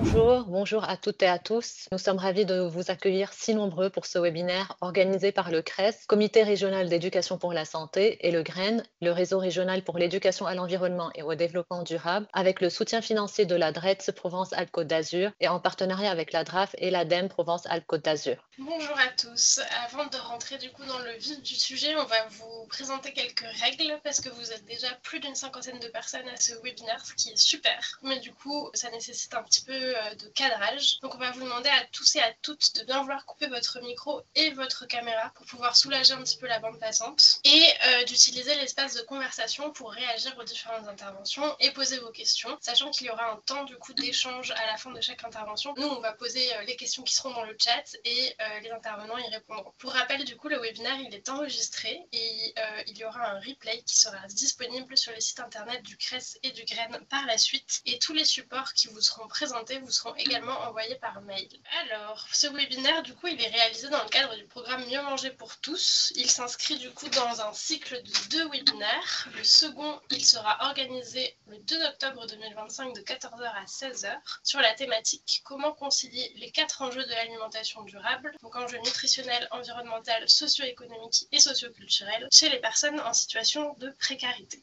Bonjour à toutes et à tous. Nous sommes ravis de vous accueillir si nombreux pour ce webinaire organisé par le CRES, Comité régional d'éducation pour la santé, et le GREN, le réseau régional pour l'éducation à l'environnement et au développement durable, avec le soutien financier de la DRETS Provence-Alpes-Côte d'Azur et en partenariat avec la DRAF et l'ADEME Provence-Alpes-Côte d'Azur. Bonjour à tous. Avant de rentrer du coup dans le vif du sujet, on va vous présenter quelques règles parce que vous êtes déjà plus d'une cinquantaine de personnes à ce webinaire, ce qui est super. Mais du coup, ça nécessite un petit peu de cadrage. Donc on va vous demander à tous et à toutes de bien vouloir couper votre micro et votre caméra pour pouvoir soulager un petit peu la bande passante et d'utiliser l'espace de conversation pour réagir aux différentes interventions et poser vos questions, sachant qu'il y aura un temps du coup d'échange à la fin de chaque intervention. Nous, on va poser les questions qui seront dans le chat et les intervenants y répondront. Pour rappel, du coup, le webinaire il est enregistré et il y aura un replay qui sera disponible sur les sites internet du CRES et du GREN par la suite. Et tous les supports qui vous seront présentés vous seront également envoyés par mail. Alors, ce webinaire, du coup, il est réalisé dans le cadre du programme Mieux manger pour tous. Il s'inscrit du coup dans un cycle de 2 webinaires. Le second, il sera organisé le 2 octobre 2025 de 14h à 16h sur la thématique comment concilier les 4 enjeux de l'alimentation durable, donc enjeux nutritionnels, environnemental, socio-économiques et socio-culturels chez les personnes en situation de précarité.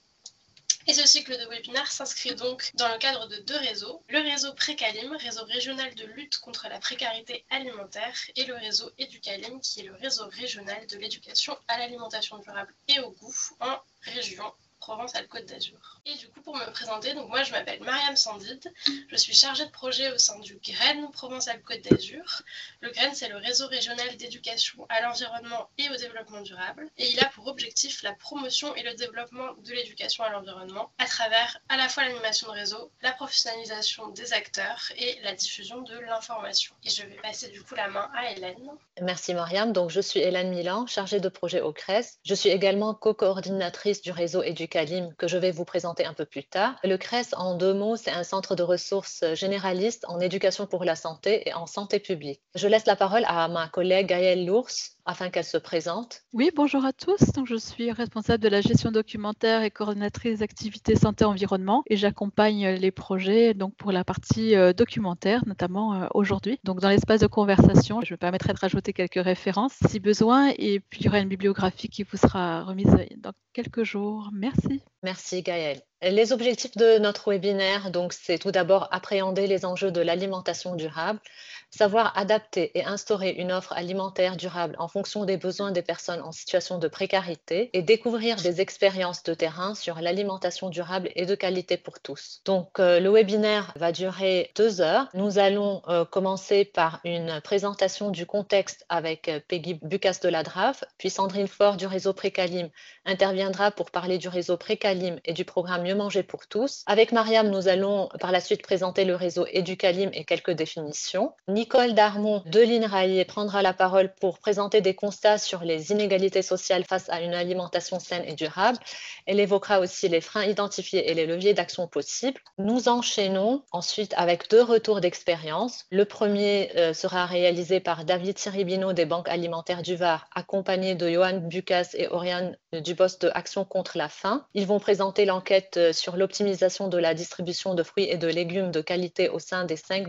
Et ce cycle de webinaire s'inscrit donc dans le cadre de 2 réseaux, le réseau Précalim, réseau régional de lutte contre la précarité alimentaire, et le réseau Éducalim, qui est le réseau régional de l'éducation à l'alimentation durable et au goût en région Provence-Alpes-Côte d'Azur. Et du coup, pour me présenter, donc moi je m'appelle Mariam Sandid, je suis chargée de projet au sein du GREN Provence-Alpes-Côte d'Azur. Le GREN, c'est le réseau régional d'éducation à l'environnement et au développement durable, et il a pour objectif la promotion et le développement de l'éducation à l'environnement à travers à la fois l'animation de réseau, la professionnalisation des acteurs et la diffusion de l'information. Et je vais passer du coup la main à Hélène. Merci Mariam. Donc, je suis Hélène Milan, chargée de projet au CRES. Je suis également co-coordinatrice du réseau Éducalim que je vais vous présenter un peu plus tard. Le CRES, en 2 mots, c'est un centre de ressources généraliste en éducation pour la santé et en santé publique. Je laisse la parole à ma collègue Gaëlle Lours afin qu'elle se présente. Oui, bonjour à tous. Donc, je suis responsable de la gestion documentaire et coordonnatrice d'activités santé-environnement et j'accompagne les projets donc pour la partie documentaire, notamment aujourd'hui. Donc, dans l'espace de conversation, je me permettrai de rajouter quelques références si besoin et puis il y aura une bibliographie qui vous sera remise dans quelques jours. Merci. Merci Gaëlle. Les objectifs de notre webinaire, donc, c'est tout d'abord appréhender les enjeux de l'alimentation durable, savoir adapter et instaurer une offre alimentaire durable en fonction des besoins des personnes en situation de précarité et découvrir des expériences de terrain sur l'alimentation durable et de qualité pour tous. Donc, le webinaire va durer 2 heures. Nous allons commencer par une présentation du contexte avec Peggy Bucas de la DRAF, puis Sandrine Faure du réseau Précalim interviendra pour parler du réseau Précalim et du programme Mieux manger pour tous. Avec Mariam, nous allons par la suite présenter le réseau Éducalim et quelques définitions. Nicole Darmon de l'INRAE prendra la parole pour présenter des constats sur les inégalités sociales face à une alimentation saine et durable. Elle évoquera aussi les freins identifiés et les leviers d'action possibles. Nous enchaînons ensuite avec 2 retours d'expérience. Le premier sera réalisé par David Siribino des banques alimentaires du Var, accompagné de Johan Bucas et Oriane Dubos de Action contre la faim. Ils vont présenter l'enquête sur l'optimisation de la distribution de fruits et de légumes de qualité au sein des 5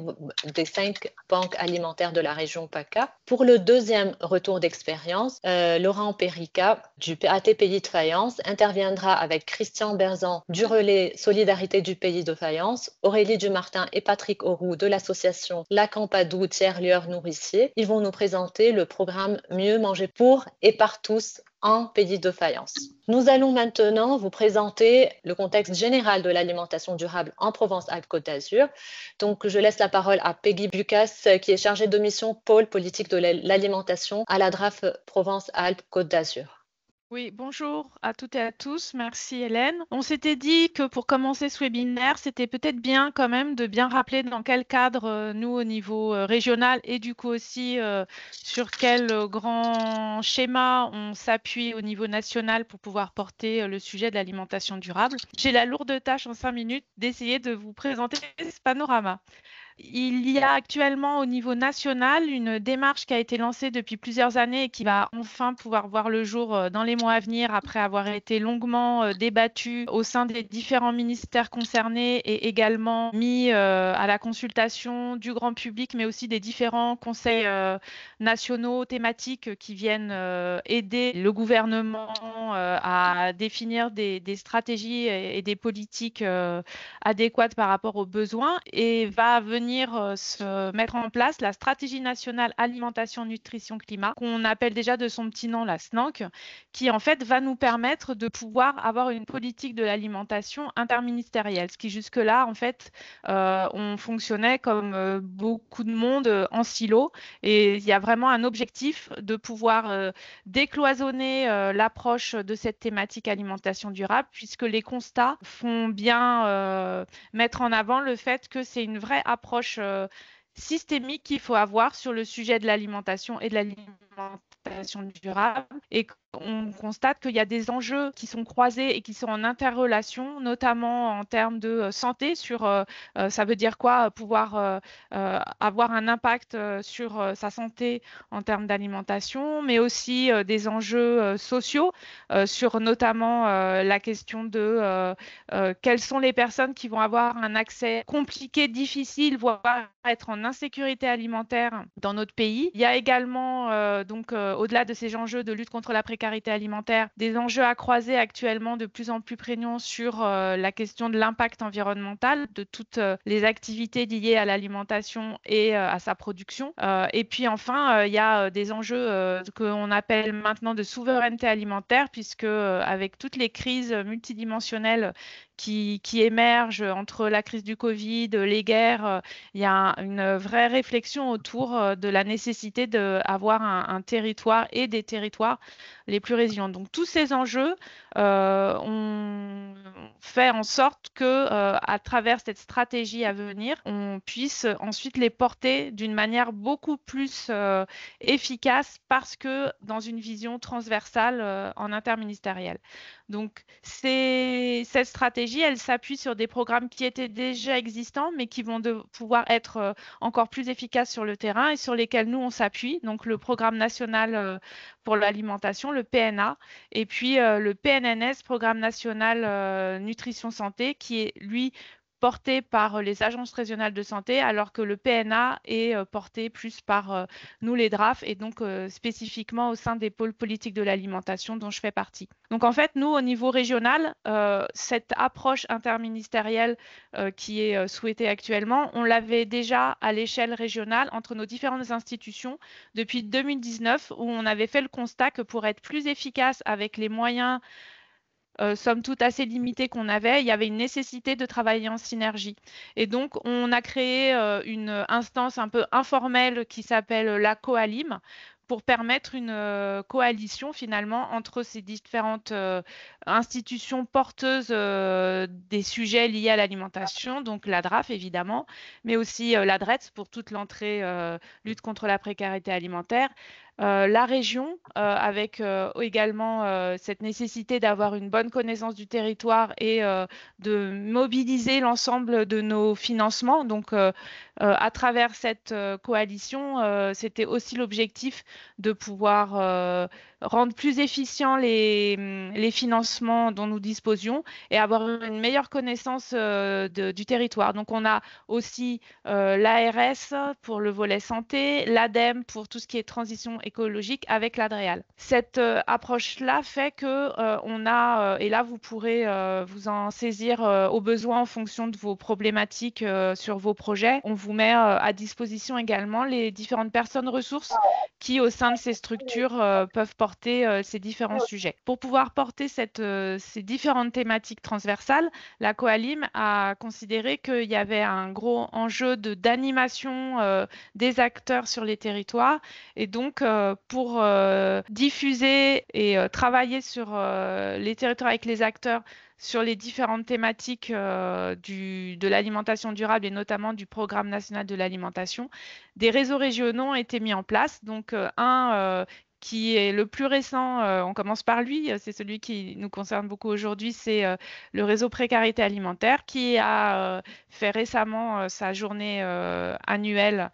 banques alimentaires de la région PACA. Pour le deuxième retour d'expérience, Laurent Perica du PAT Pays de Fayence interviendra avec Christian Berzan du relais Solidarité du Pays de Fayence, Aurélie Dumartin et Patrick Auroux de l'association La Campadou Tiers-Lieur Nourricier. Ils vont nous présenter le programme Mieux manger pour et par tous en Pays de Fayence. Nous allons maintenant vous présenter le contexte général de l'alimentation durable en Provence-Alpes-Côte d'Azur. Donc, je laisse la parole à Peggy Bucas, qui est chargée de mission pôle politique de l'alimentation à la DRAF Provence-Alpes-Côte d'Azur. Oui, bonjour à toutes et à tous. Merci Hélène. On s'était dit que pour commencer ce webinaire, c'était peut-être bien quand même de bien rappeler dans quel cadre nous au niveau régional et du coup aussi sur quel grand schéma on s'appuie au niveau national pour pouvoir porter le sujet de l'alimentation durable. J'ai la lourde tâche en 5 minutes d'essayer de vous présenter ce panorama. Il y a actuellement au niveau national une démarche qui a été lancée depuis plusieurs années et qui va enfin pouvoir voir le jour dans les mois à venir après avoir été longuement débattue au sein des différents ministères concernés et également mis à la consultation du grand public, mais aussi des différents conseils nationaux thématiques qui viennent aider le gouvernement à définir des stratégies et des politiques adéquates par rapport aux besoins, et va venir se mettre en place la stratégie nationale alimentation, nutrition, climat, qu'on appelle déjà de son petit nom la SNANC, qui en fait va nous permettre de pouvoir avoir une politique de l'alimentation interministérielle, ce qui jusque-là en fait on fonctionnait comme beaucoup de monde en silo, et il y a vraiment un objectif de pouvoir décloisonner l'approche de cette thématique alimentation durable, puisque les constats font bien mettre en avant le fait que c'est une vraie approche systémique qu'il faut avoir sur le sujet de l'alimentation et de l'alimentation durable, et on constate qu'il y a des enjeux qui sont croisés et qui sont en interrelation, notamment en termes de santé, ça veut dire quoi? Pouvoir avoir un impact sur sa santé en termes d'alimentation, mais aussi des enjeux sociaux, sur notamment la question de quelles sont les personnes qui vont avoir un accès compliqué, difficile, voire être en insécurité alimentaire dans notre pays. Il y a également, au-delà de ces enjeux de lutte contre la précarité alimentaire, des enjeux à croiser actuellement de plus en plus prégnants sur la question de l'impact environnemental de toutes les activités liées à l'alimentation et à sa production. Et puis enfin, il y a des enjeux qu'on appelle maintenant de souveraineté alimentaire, puisque avec toutes les crises multidimensionnelles qui émergent entre la crise du Covid, les guerres, il y a une vraie réflexion autour de la nécessité d'avoir un territoire et des territoires les plus résilients. Donc tous ces enjeux ont fait en sorte que, à travers cette stratégie à venir, on puisse ensuite les porter d'une manière beaucoup plus efficace, parce que dans une vision transversale en interministérielle. Donc cette stratégie, elle s'appuie sur des programmes qui étaient déjà existants, mais qui vont pouvoir être encore plus efficaces sur le terrain et sur lesquels nous on s'appuie. Donc le programme national pour l'alimentation, le PNA, et puis le PNNS, Programme national nutrition santé, qui est lui porté par les agences régionales de santé, alors que le PNA est porté plus par nous les DRAF, et donc spécifiquement au sein des pôles politiques de l'alimentation dont je fais partie. Donc en fait, nous, au niveau régional, cette approche interministérielle qui est souhaitée actuellement, on l'avait déjà à l'échelle régionale entre nos différentes institutions depuis 2019, où on avait fait le constat que pour être plus efficace avec les moyens somme toute assez limitée qu'on avait, il y avait une nécessité de travailler en synergie. Et donc, on a créé une instance un peu informelle qui s'appelle la Coalim, pour permettre une coalition finalement entre ces différentes institutions porteuses des sujets liés à l'alimentation, donc la DRAF évidemment, mais aussi la DRETS pour toute l'entrée lutte contre la précarité alimentaire, la région, avec également cette nécessité d'avoir une bonne connaissance du territoire et de mobiliser l'ensemble de nos financements. Donc, à travers cette coalition, c'était aussi l'objectif de pouvoir rendre plus efficients les financements dont nous disposions et avoir une meilleure connaissance du territoire. Donc, on a aussi l'ARS pour le volet santé, l'ADEME pour tout ce qui est transition écologique avec l'ADREAL. Cette approche-là fait que on a, et là vous pourrez vous en saisir au besoin en fonction de vos problématiques sur vos projets. On vous met à disposition également les différentes personnes ressources qui, au sein de ces structures, peuvent porter ces différents sujets. Pour pouvoir porter ces différentes thématiques transversales, la Coalim a considéré qu'il y avait un gros enjeu d'animation des acteurs sur les territoires, et donc pour diffuser et travailler sur les territoires avec les acteurs sur les différentes thématiques de l'alimentation durable et notamment du Programme national de l'alimentation, des réseaux régionaux ont été mis en place. Donc un qui est le plus récent. On commence par lui, c'est celui qui nous concerne beaucoup aujourd'hui, c'est le réseau précarité alimentaire qui a fait récemment sa journée annuelle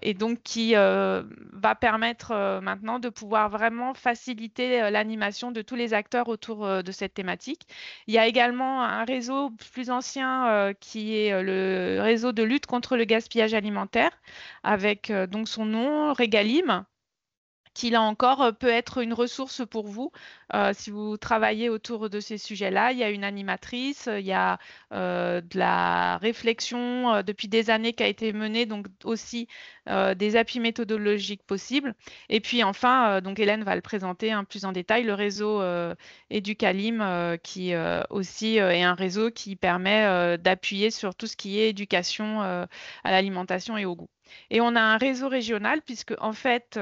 et donc qui va permettre maintenant de pouvoir vraiment faciliter l'animation de tous les acteurs autour de cette thématique. Il y a également un réseau plus ancien qui est le réseau de lutte contre le gaspillage alimentaire avec donc son nom, Régalim, qui là encore peut être une ressource pour vous si vous travaillez autour de ces sujets-là. Il y a une animatrice, il y a de la réflexion depuis des années qui a été menée, donc aussi des appuis méthodologiques possibles. Et puis enfin, donc Hélène va le présenter plus en détail, le réseau Educalim qui aussi est un réseau qui permet d'appuyer sur tout ce qui est éducation à l'alimentation et au goût. Et on a un réseau régional puisque en fait,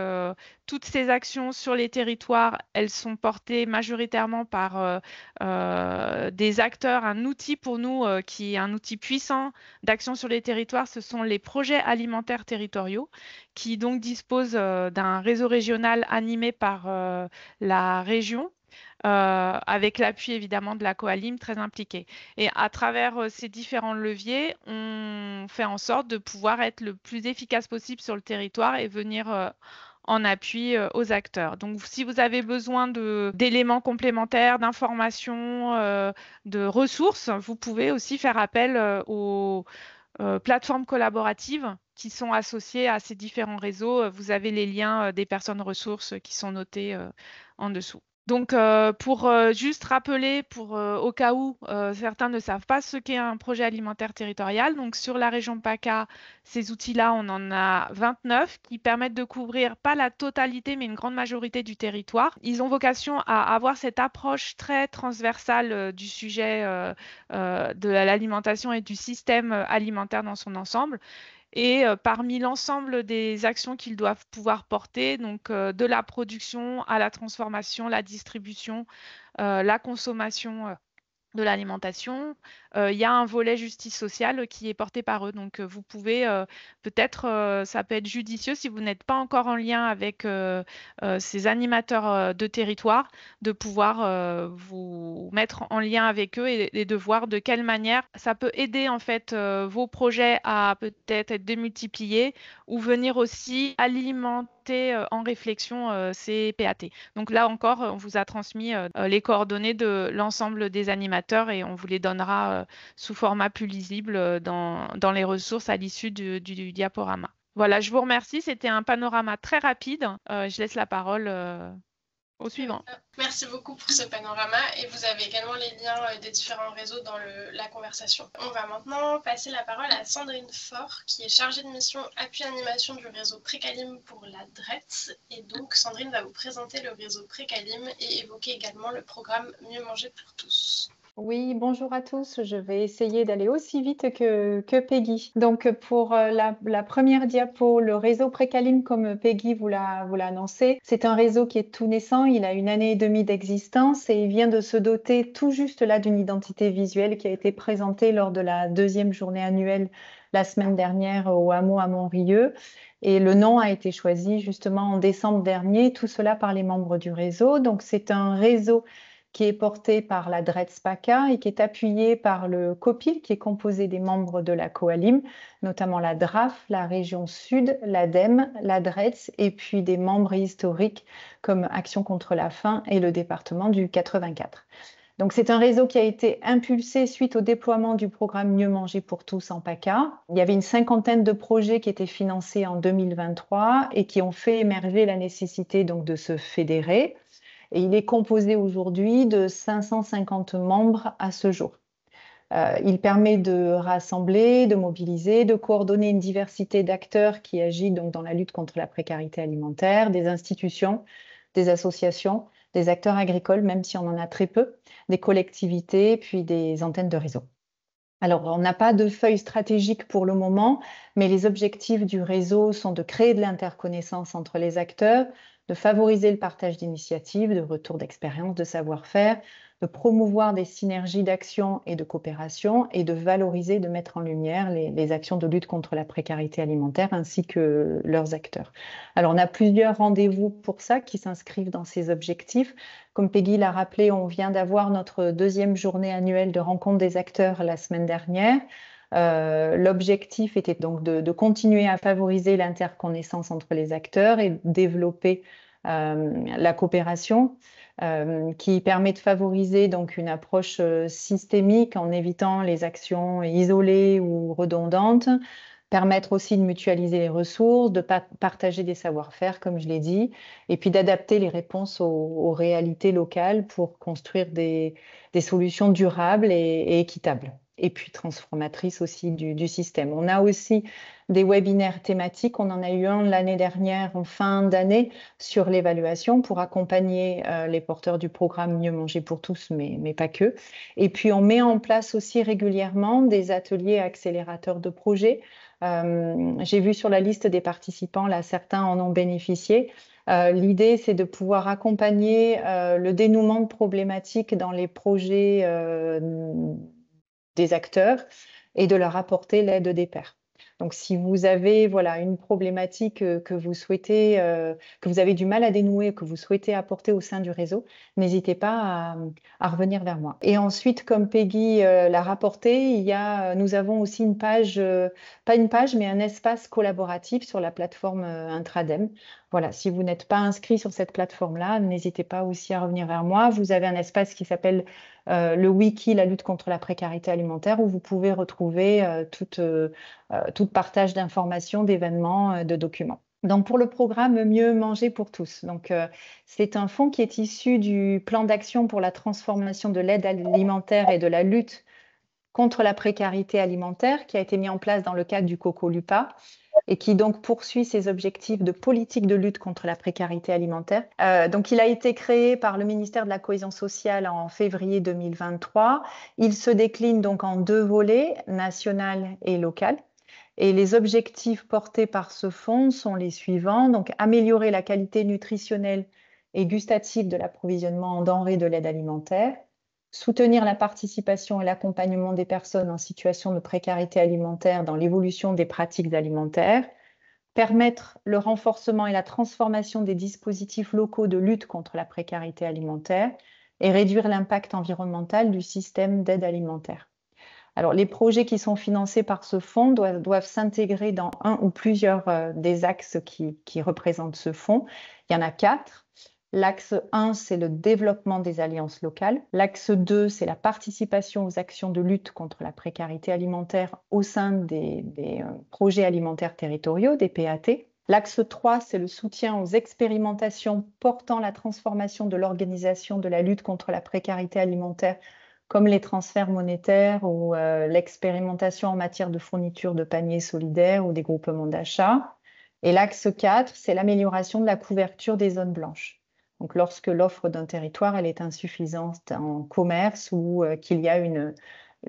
toutes ces actions sur les territoires, elles sont portées majoritairement par des acteurs. Un outil pour nous qui est un outil puissant d'action sur les territoires, ce sont les projets alimentaires territoriaux qui donc disposent d'un réseau régional animé par la région. Avec l'appui évidemment de la Coalim très impliquée. Et à travers ces différents leviers, on fait en sorte de pouvoir être le plus efficace possible sur le territoire et venir en appui aux acteurs. Donc, si vous avez besoin d'éléments complémentaires, d'informations, de ressources, vous pouvez aussi faire appel aux plateformes collaboratives qui sont associées à ces différents réseaux. Vous avez les liens des personnes ressources qui sont notés en dessous. Donc, pour juste rappeler, au cas où certains ne savent pas ce qu'est un projet alimentaire territorial, donc sur la région PACA, ces outils-là, on en a 29 qui permettent de couvrir pas la totalité, mais une grande majorité du territoire. Ils ont vocation à avoir cette approche très transversale du sujet de l'alimentation et du système alimentaire dans son ensemble. Et parmi l'ensemble des actions qu'ils doivent pouvoir porter, donc de la production à la transformation, la distribution, la consommation de l'alimentation, il y a un volet justice sociale qui est porté par eux. Donc, vous pouvez peut-être, ça peut être judicieux si vous n'êtes pas encore en lien avec ces animateurs de territoire, de pouvoir vous mettre en lien avec eux et de voir de quelle manière ça peut aider en fait vos projets à peut-être être démultipliés ou venir aussi alimenter en réflexion ces PAT. Donc là encore, on vous a transmis les coordonnées de l'ensemble des animateurs et on vous les donnera sous format plus lisible dans les ressources à l'issue du diaporama. Voilà, je vous remercie. C'était un panorama très rapide. Je laisse la parole au suivant. Merci beaucoup pour ce panorama et vous avez également les liens des différents réseaux dans la conversation. On va maintenant passer la parole à Sandrine Faure qui est chargée de mission appui animation du réseau Précalim pour la DRETS. Et donc Sandrine va vous présenter le réseau Précalim et évoquer également le programme Mieux manger pour tous. Oui, bonjour à tous. Je vais essayer d'aller aussi vite que Peggy. Donc, pour la première diapo, le réseau Précalim, comme Peggy vous l'a annoncé, c'est un réseau qui est tout naissant. Il a 1 année et demie d'existence et il vient de se doter tout juste là d'une identité visuelle qui a été présentée lors de la 2e journée annuelle la semaine dernière au hameau à Montrieux. Et le nom a été choisi justement en décembre dernier, tout cela par les membres du réseau. Donc, c'est un réseau qui est porté par la DRETS PACA et qui est appuyé par le COPIL, qui est composé des membres de la Coalim, notamment la DRAF, la région Sud, l'ADEME, la DRETS, et puis des membres historiques comme Action contre la faim et le département du 84. Donc, c'est un réseau qui a été impulsé suite au déploiement du programme Mieux manger pour tous en PACA. Il y avait une 50aine de projets qui étaient financés en 2023 et qui ont fait émerger la nécessité donc de se fédérer. Et il est composé aujourd'hui de 550 membres à ce jour. Il permet de rassembler, de mobiliser, de coordonner une diversité d'acteurs qui agissent donc dans la lutte contre la précarité alimentaire, des institutions, des associations, des acteurs agricoles, même si on en a très peu, des collectivités, puis des antennes de réseau. Alors, on n'a pas de feuille stratégique pour le moment, mais les objectifs du réseau sont de créer de l'interconnaissance entre les acteurs, de favoriser le partage d'initiatives, de retours d'expérience, de savoir-faire, de promouvoir des synergies d'action et de coopération et de valoriser, de mettre en lumière les actions de lutte contre la précarité alimentaire ainsi que leurs acteurs. Alors, on a plusieurs rendez-vous pour ça qui s'inscrivent dans ces objectifs. Comme Peggy l'a rappelé, on vient d'avoir notre 2e journée annuelle de rencontre des acteurs la semaine dernière. L'objectif était donc de continuer à favoriser l'interconnaissance entre les acteurs et développer la coopération qui permet de favoriser donc une approche systémique en évitant les actions isolées ou redondantes, permettre aussi de mutualiser les ressources, de partager des savoir-faire, comme je l'ai dit, et puis d'adapter les réponses aux réalités locales pour construire des solutions durables et équitables, et puis transformatrices aussi du système. On a aussi des webinaires thématiques. On en a eu un l'année dernière, en fin d'année, sur l'évaluation pour accompagner les porteurs du programme Mieux manger pour tous, mais pas que. Et puis, on met en place aussi régulièrement des ateliers accélérateurs de projets. J'ai vu sur la liste des participants, là, certains en ont bénéficié. L'idée, c'est de pouvoir accompagner le dénouement de problématiques dans les projets des acteurs et de leur apporter l'aide des pairs. Donc, si vous avez une problématique que vous souhaitez, que vous avez du mal à dénouer, que vous souhaitez apporter au sein du réseau, n'hésitez pas à revenir vers moi. Et ensuite, comme Peggy l'a rapporté, nous avons aussi une page, pas une page, mais un espace collaboratif sur la plateforme Intradem. Voilà, si vous n'êtes pas inscrit sur cette plateforme-là, n'hésitez pas aussi à revenir vers moi. Vous avez un espace qui s'appelle le wiki, la lutte contre la précarité alimentaire, où vous pouvez retrouver tout partage d'informations, d'événements, de documents. Donc, pour le programme Mieux manger pour tous. Donc, c'est un fonds qui est issu du plan d'action pour la transformation de l'aide alimentaire et de la lutte contre la précarité alimentaire qui a été mis en place dans le cadre du COCOLUPA et qui donc poursuit ses objectifs de politique de lutte contre la précarité alimentaire. Donc, il a été créé par le ministère de la Cohésion sociale en février 2023. Il se décline donc en 2 volets, national et local. Et les objectifs portés par ce fonds sont les suivants. Donc, améliorer la qualité nutritionnelle et gustative de l'approvisionnement en denrées de l'aide alimentaire, soutenir la participation et l'accompagnement des personnes en situation de précarité alimentaire dans l'évolution des pratiques alimentaires, permettre le renforcement et la transformation des dispositifs locaux de lutte contre la précarité alimentaire et réduire l'impact environnemental du système d'aide alimentaire. Alors, les projets qui sont financés par ce fonds doivent s'intégrer dans un ou plusieurs des axes qui représentent ce fonds. Il y en a 4. L'axe 1, c'est le développement des alliances locales. L'axe 2, c'est la participation aux actions de lutte contre la précarité alimentaire au sein des projets alimentaires territoriaux, des PAT. L'axe 3, c'est le soutien aux expérimentations portant la transformation de l'organisation de la lutte contre la précarité alimentaire, comme les transferts monétaires ou l'expérimentation en matière de fourniture de paniers solidaires ou des groupements d'achat. Et l'axe 4, c'est l'amélioration de la couverture des zones blanches. Donc, lorsque l'offre d'un territoire elle est insuffisante en commerce ou qu'il y a une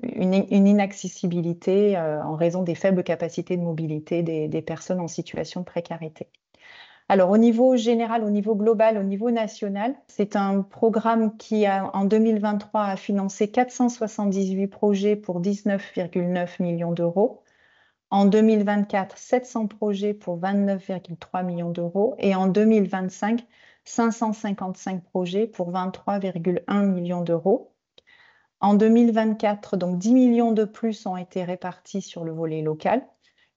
inaccessibilité en raison des faibles capacités de mobilité des personnes en situation de précarité. Alors, au niveau général, au niveau global, au niveau national, c'est un programme qui, en 2023, a financé 478 projets pour 19,9 millions d'euros. En 2024, 700 projets pour 29,3 millions d'euros. Et en 2025, 555 projets pour 23,1 millions d'euros. En 2024, donc 10 millions de plus ont été répartis sur le volet local.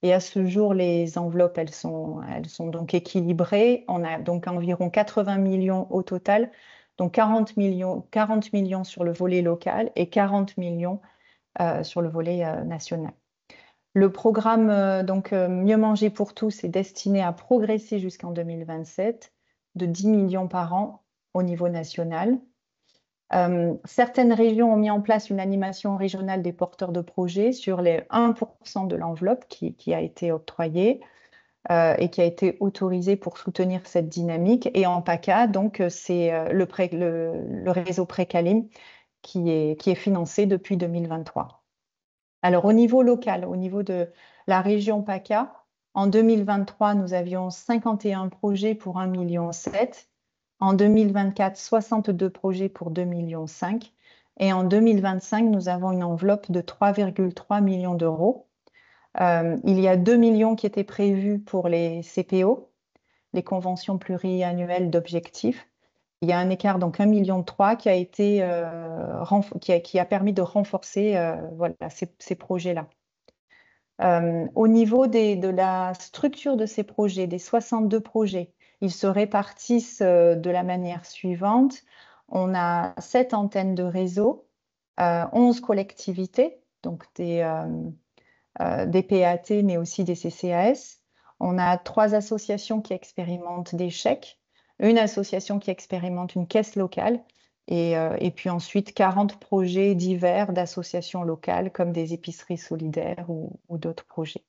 Et à ce jour, les enveloppes, elles sont donc équilibrées. On a donc environ 80 millions au total, donc 40 millions sur le volet local et 40 millions sur le volet national. Le programme Mieux manger pour tous est destiné à progresser jusqu'en 2027 de 10 millions par an au niveau national. Certaines régions ont mis en place une animation régionale des porteurs de projets sur les 1% de l'enveloppe qui a été octroyée et qui a été autorisée pour soutenir cette dynamique. Et en PACA, donc, c'est le réseau Précalim qui est financé depuis 2023. Alors, au niveau local, au niveau de la région PACA, en 2023, nous avions 51 projets pour 1,7 million. En 2024, 62 projets pour 2,5 millions. Et en 2025, nous avons une enveloppe de 3,3 millions d'euros. Il y a 2 millions qui étaient prévus pour les CPO, les conventions pluriannuelles d'objectifs. Il y a un écart, donc 1,3 million qui a été, qui a permis de renforcer voilà, ces projets-là. Au niveau de la structure de ces projets, des 62 projets, ils se répartissent de la manière suivante. On a 7 antennes de réseau, 11 collectivités, donc des PAT, mais aussi des CCAS. On a 3 associations qui expérimentent des chèques, une association qui expérimente une caisse locale, et puis ensuite 40 projets divers d'associations locales comme des épiceries solidaires ou d'autres projets.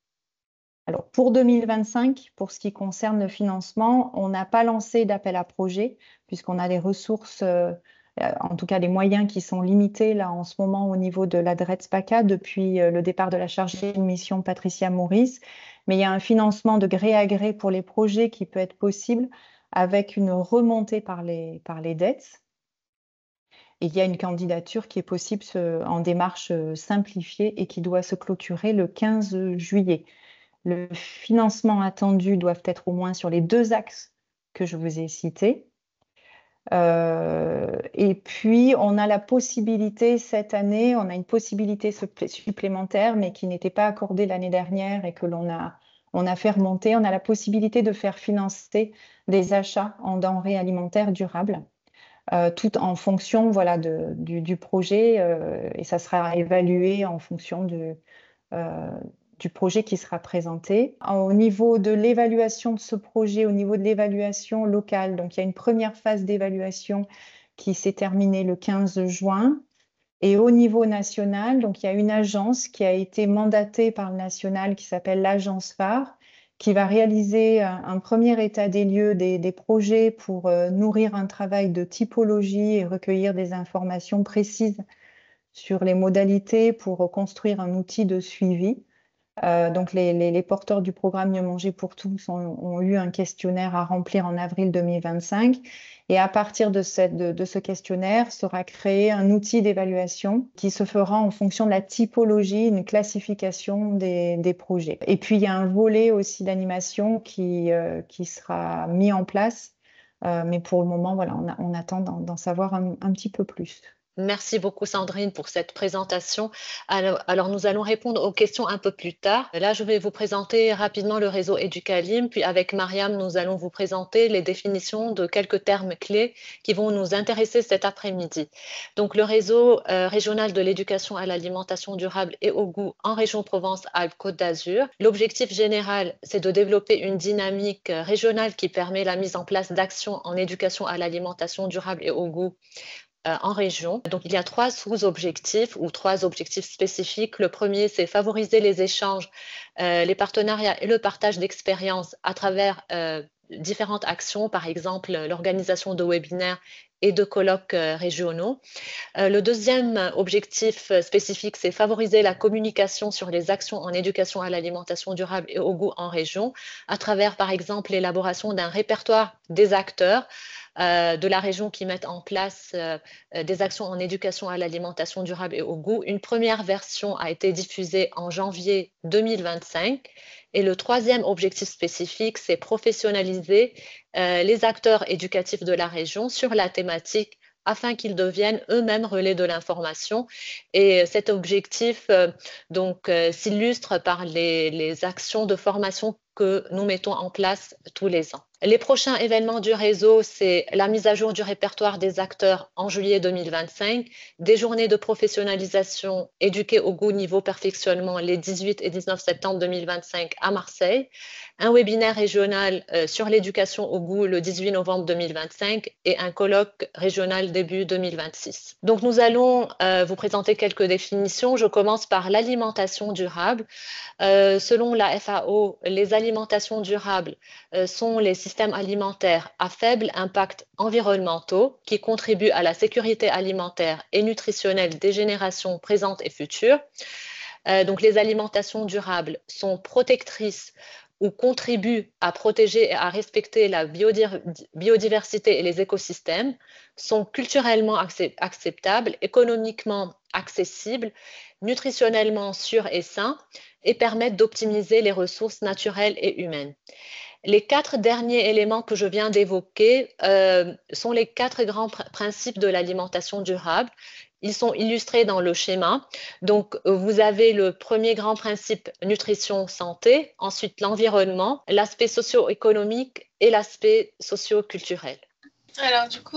Alors pour 2025, pour ce qui concerne le financement, on n'a pas lancé d'appel à projet puisqu'on a les ressources, en tout cas les moyens qui sont limités là en ce moment au niveau de la DRETS-PACA depuis le départ de la chargée de mission Patricia Maurice. Mais il y a un financement de gré à gré pour les projets qui peut être possible avec une remontée par les dettes. Et il y a une candidature qui est possible en démarche simplifiée et qui doit se clôturer le 15 juillet. Le financement attendu doit être au moins sur les 2 axes que je vous ai cités. Et puis, on a la possibilité cette année, on a une possibilité supplémentaire, mais qui n'était pas accordée l'année dernière et que on a fait remonter. On a la possibilité de faire financer des achats en denrées alimentaires durables. Tout en fonction voilà, du projet et ça sera évalué en fonction du projet qui sera présenté. Au niveau de l'évaluation de ce projet, au niveau de l'évaluation locale, donc il y a une première phase d'évaluation qui s'est terminée le 15 juin. Et au niveau national, donc il y a une agence qui a été mandatée par le national qui s'appelle l'agence phare, qui va réaliser un premier état des lieux des projets pour nourrir un travail de typologie et recueillir des informations précises sur les modalités pour construire un outil de suivi. Donc les porteurs du programme Mieux manger pour tous ont eu un questionnaire à remplir en avril 2025 et à partir de ce questionnaire sera créé un outil d'évaluation qui se fera en fonction de la typologie, une classification des projets. Et puis il y a un volet aussi d'animation qui sera mis en place, mais pour le moment voilà, on attend d'en savoir un petit peu plus. Merci beaucoup Sandrine pour cette présentation. Alors, nous allons répondre aux questions un peu plus tard. Là, je vais vous présenter rapidement le réseau Educalim, puis avec Mariam, nous allons vous présenter les définitions de quelques termes clés qui vont nous intéresser cet après-midi. Donc, le réseau régional de l'éducation à l'alimentation durable et au goût en région Provence-Alpes-Côte d'Azur. L'objectif général, c'est de développer une dynamique régionale qui permet la mise en place d'actions en éducation à l'alimentation durable et au goût en région. Donc, il y a 3 sous-objectifs ou 3 objectifs spécifiques. Le premier, c'est favoriser les échanges, les partenariats et le partage d'expériences à travers différentes actions, par exemple l'organisation de webinaires et de colloques régionaux. Le deuxième objectif spécifique, c'est favoriser la communication sur les actions en éducation à l'alimentation durable et au goût en région, à travers, par exemple, l'élaboration d'un répertoire des acteurs de la région qui mettent en place des actions en éducation à l'alimentation durable et au goût. Une première version a été diffusée en janvier 2025. Et le troisième objectif spécifique, c'est professionnaliser les acteurs éducatifs de la région sur la thématique afin qu'ils deviennent eux-mêmes relais de l'information. Et cet objectif s'illustre par les actions de formation que nous mettons en place tous les ans. Les prochains événements du réseau, c'est la mise à jour du répertoire des acteurs en juillet 2025, des journées de professionnalisation éduquées au goût niveau perfectionnement les 18 et 19 septembre 2025 à Marseille, un webinaire régional sur l'éducation au goût le 18 novembre 2025 et un colloque régional début 2026. Donc nous allons vous présenter quelques définitions. Je commence par l'alimentation durable. Selon la FAO, les alimentations durables sont les systèmes alimentaires à faible impact environnementaux qui contribuent à la sécurité alimentaire et nutritionnelle des générations présentes et futures. Donc les alimentations durables sont protectrices ou contribuent à protéger et à respecter la biodiversité et les écosystèmes, sont culturellement acceptables, économiquement accessibles, nutritionnellement sûrs et sains, et permettent d'optimiser les ressources naturelles et humaines. Les 4 derniers éléments que je viens d'évoquer sont les 4 grands principes de l'alimentation durable. Ils sont illustrés dans le schéma. Donc, vous avez le premier grand principe, nutrition, santé, ensuite l'environnement, l'aspect socio-économique et l'aspect socio-culturel. Alors du coup,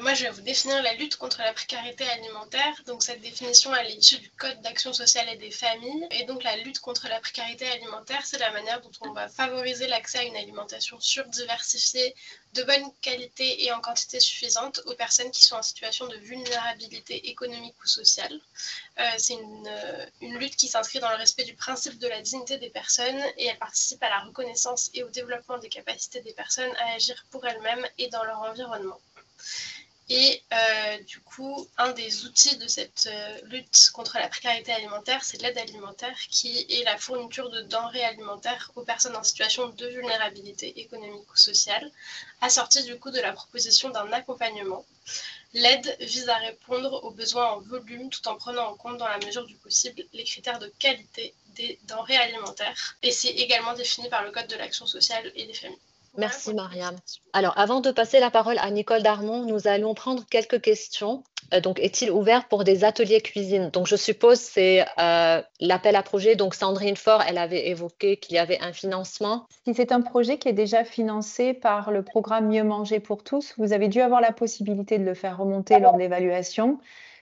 moi je vais vous définir la lutte contre la précarité alimentaire. Donc cette définition, elle est issue du Code d'action sociale et des familles. Et donc la lutte contre la précarité alimentaire, c'est la manière dont on va favoriser l'accès à une alimentation sûre, diversifiée, de bonne qualité et en quantité suffisante aux personnes qui sont en situation de vulnérabilité économique ou sociale. C'est une lutte qui s'inscrit dans le respect du principe de la dignité des personnes et elle participe à la reconnaissance et au développement des capacités des personnes à agir pour elles-mêmes et dans leur environnement. Et du coup, un des outils de cette lutte contre la précarité alimentaire, c'est l'aide alimentaire, qui est la fourniture de denrées alimentaires aux personnes en situation de vulnérabilité économique ou sociale, assortie du coup de la proposition d'un accompagnement. L'aide vise à répondre aux besoins en volume tout en prenant en compte dans la mesure du possible les critères de qualité des denrées alimentaires. Et c'est également défini par le Code de l'action sociale et des familles. Merci Mariam. Alors, avant de passer la parole à Nicole Darmon, nous allons prendre quelques questions. Donc, est-il ouvert pour des ateliers cuisine? Donc, je suppose c'est l'appel à projet. Donc, Sandrine Faure, elle avait évoqué qu'il y avait un financement. Si c'est un projet qui est déjà financé par le programme Mieux manger pour tous, vous avez dû avoir la possibilité de le faire remonter lors de l'évaluation.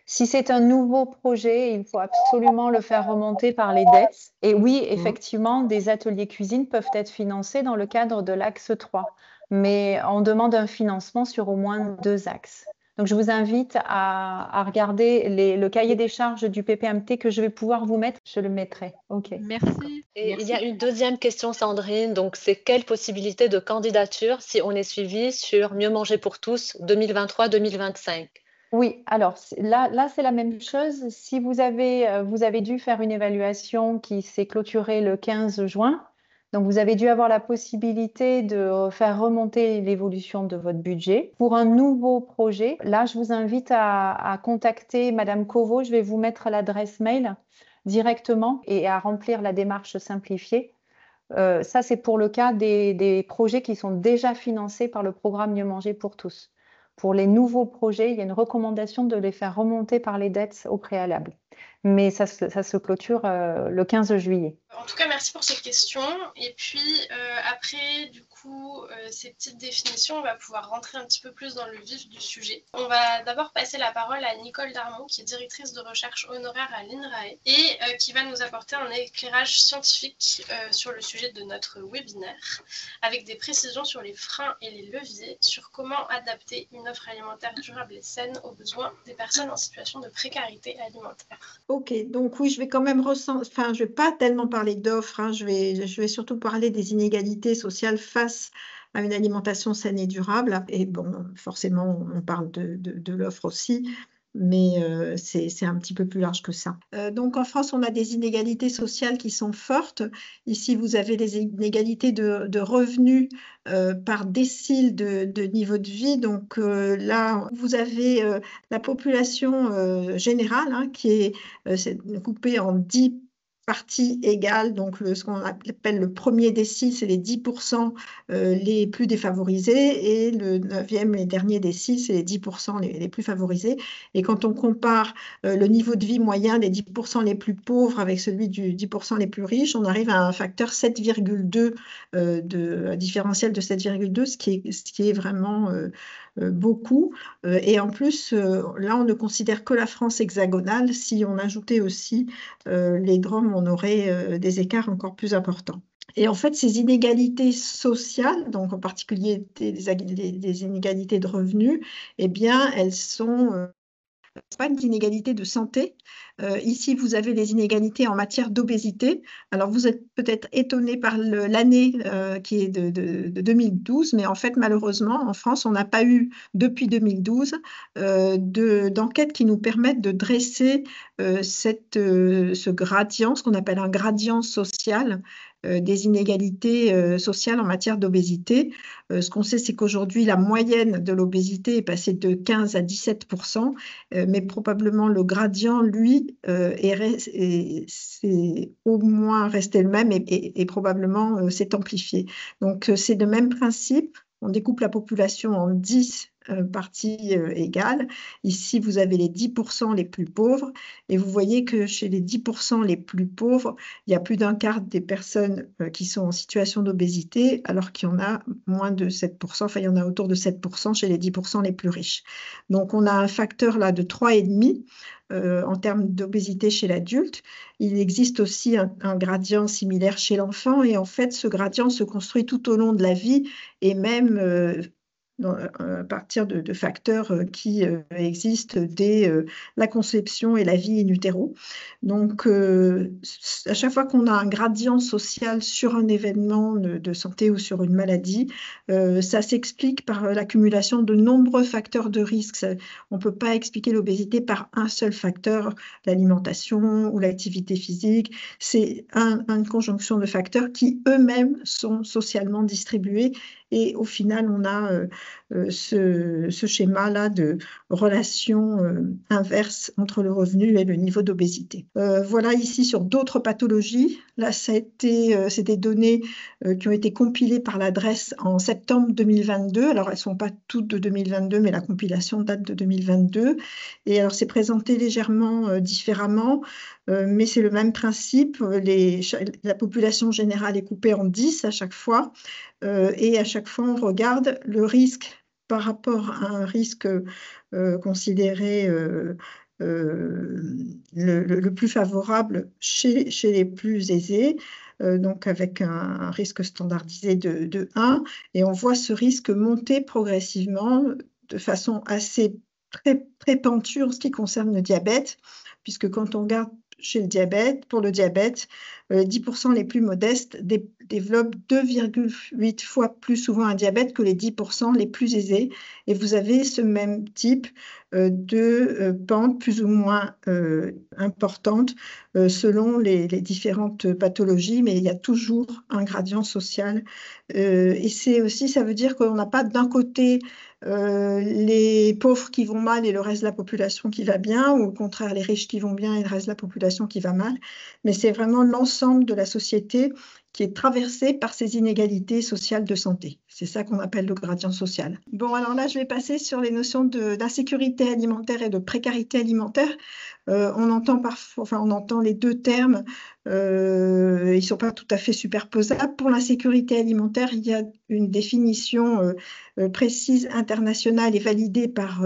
Si c'est un nouveau projet, il faut absolument le faire remonter par les dettes. Et oui, effectivement, des ateliers cuisine peuvent être financés dans le cadre de l'axe 3, mais on demande un financement sur au moins 2 axes. Donc, je vous invite à regarder le cahier des charges du PPMT que je vais pouvoir vous mettre. Je le mettrai. OK. Merci. Et il y a une deuxième question, Sandrine. Donc, c'est quelle possibilité de candidature si on est suivi sur Mieux manger pour tous 2023-2025? Oui, alors là c'est la même chose. Si vous avez dû faire une évaluation qui s'est clôturée le 15 juin, donc vous avez dû avoir la possibilité de faire remonter l'évolution de votre budget. Pour un nouveau projet, là je vous invite à contacter Madame Covo. Je vais vous mettre l'adresse mail directement et à remplir la démarche simplifiée. Ça c'est pour le cas des projets qui sont déjà financés par le programme Mieux manger pour tous. Pour les nouveaux projets, il y a une recommandation de les faire remonter par les dettes au préalable. Mais ça se clôture le 15 juillet. En tout cas, merci pour ces questions. Et puis, après, du coup, ces petites définitions, on va pouvoir rentrer un petit peu plus dans le vif du sujet. On va d'abord passer la parole à Nicole Darmon, qui est directrice de recherche honoraire à l'INRAE et qui va nous apporter un éclairage scientifique sur le sujet de notre webinaire, avec des précisions sur les freins et les leviers, sur comment adapter une offre alimentaire durable et saine aux besoins des personnes en situation de précarité alimentaire. Ok, donc oui, je vais quand même je vais pas tellement parler d'offres, hein, je vais surtout parler des inégalités sociales face à une alimentation saine et durable. Et bon, forcément, on parle de l'offre aussi, mais c'est un petit peu plus large que ça. Donc en France, on a des inégalités sociales qui sont fortes. Ici, vous avez des inégalités de revenus par décile de niveau de vie. Donc là, vous avez la population générale hein, qui est coupée en 10 parties égales, donc ce qu'on appelle le premier décile, c'est les 10% les plus défavorisés, et le 9e et dernier décile, c'est les 10% les plus favorisés. Et quand on compare le niveau de vie moyen des 10% les plus pauvres avec celui du 10% les plus riches, on arrive à un facteur 7,2 un différentiel de 7,2, ce qui est vraiment beaucoup. Et en plus, là, on ne considère que la France hexagonale. Si on ajoutait aussi les DROM, on aurait des écarts encore plus importants. Et en fait, ces inégalités sociales, donc en particulier des inégalités de revenus, eh bien, elles sont pas d'inégalités de santé. Ici, vous avez des inégalités en matière d'obésité. Alors, vous êtes peut-être étonné par l'année qui est de 2012, mais en fait, malheureusement, en France, on n'a pas eu, depuis 2012, d'enquête qui nous permettent de dresser ce gradient, ce qu'on appelle un gradient social, des inégalités sociales en matière d'obésité. Ce qu'on sait, c'est qu'aujourd'hui, la moyenne de l'obésité est passée de 15 à 17%, mais probablement le gradient, lui, c'est au moins resté le même et probablement s'est amplifié. Donc, c'est le même principe. On découpe la population en 10 parties égales. Ici, vous avez les 10% les plus pauvres et vous voyez que chez les 10% les plus pauvres, il y a plus d'un quart des personnes qui sont en situation d'obésité, alors qu'il y en a moins de 7%, enfin il y en a autour de 7% chez les 10% les plus riches. Donc on a un facteur là de 3,5 en termes d'obésité chez l'adulte. Il existe aussi un gradient similaire chez l'enfant et en fait ce gradient se construit tout au long de la vie et même à partir de facteurs qui existent dès la conception et la vie in utero. Donc, à chaque fois qu'on a un gradient social sur un événement de santé ou sur une maladie, ça s'explique par l'accumulation de nombreux facteurs de risque. On ne peut pas expliquer l'obésité par un seul facteur, l'alimentation ou l'activité physique. C'est une conjonction de facteurs qui eux-mêmes sont socialement distribués. Et au final, on a ce schéma-là de relation inverse entre le revenu et le niveau d'obésité. Voilà ici sur d'autres pathologies. Là, c'est des données qui ont été compilées par l'adresse en septembre 2022. Alors, elles ne sont pas toutes de 2022, mais la compilation date de 2022. Et alors, c'est présenté légèrement différemment, mais c'est le même principe. La population générale est coupée en 10 à chaque fois. Et à chaque fois, on regarde le risque par rapport à un risque considéré le plus favorable chez les plus aisés, donc avec un risque standardisé de 1. Et on voit ce risque monter progressivement de façon assez très pentue en ce qui concerne le diabète, puisque quand on regarde pour le diabète, 10% les plus modestes développent 2,8 fois plus souvent un diabète que les 10% les plus aisés. Et vous avez ce même type de pente plus ou moins importante selon les différentes pathologies, mais il y a toujours un gradient social. Et ça veut dire qu'on n'a pas d'un côté les pauvres qui vont mal et le reste de la population qui va bien, ou au contraire les riches qui vont bien et le reste de la population qui va mal, mais c'est vraiment l'ensemble de la société qui est traversée par ces inégalités sociales de santé. C'est ça qu'on appelle le gradient social. Bon, alors là, je vais passer sur les notions d'insécurité alimentaire et de précarité alimentaire. On entend les deux termes, ils ne sont pas tout à fait superposables. Pour l'insécurité alimentaire, il y a une définition précise internationale et validée par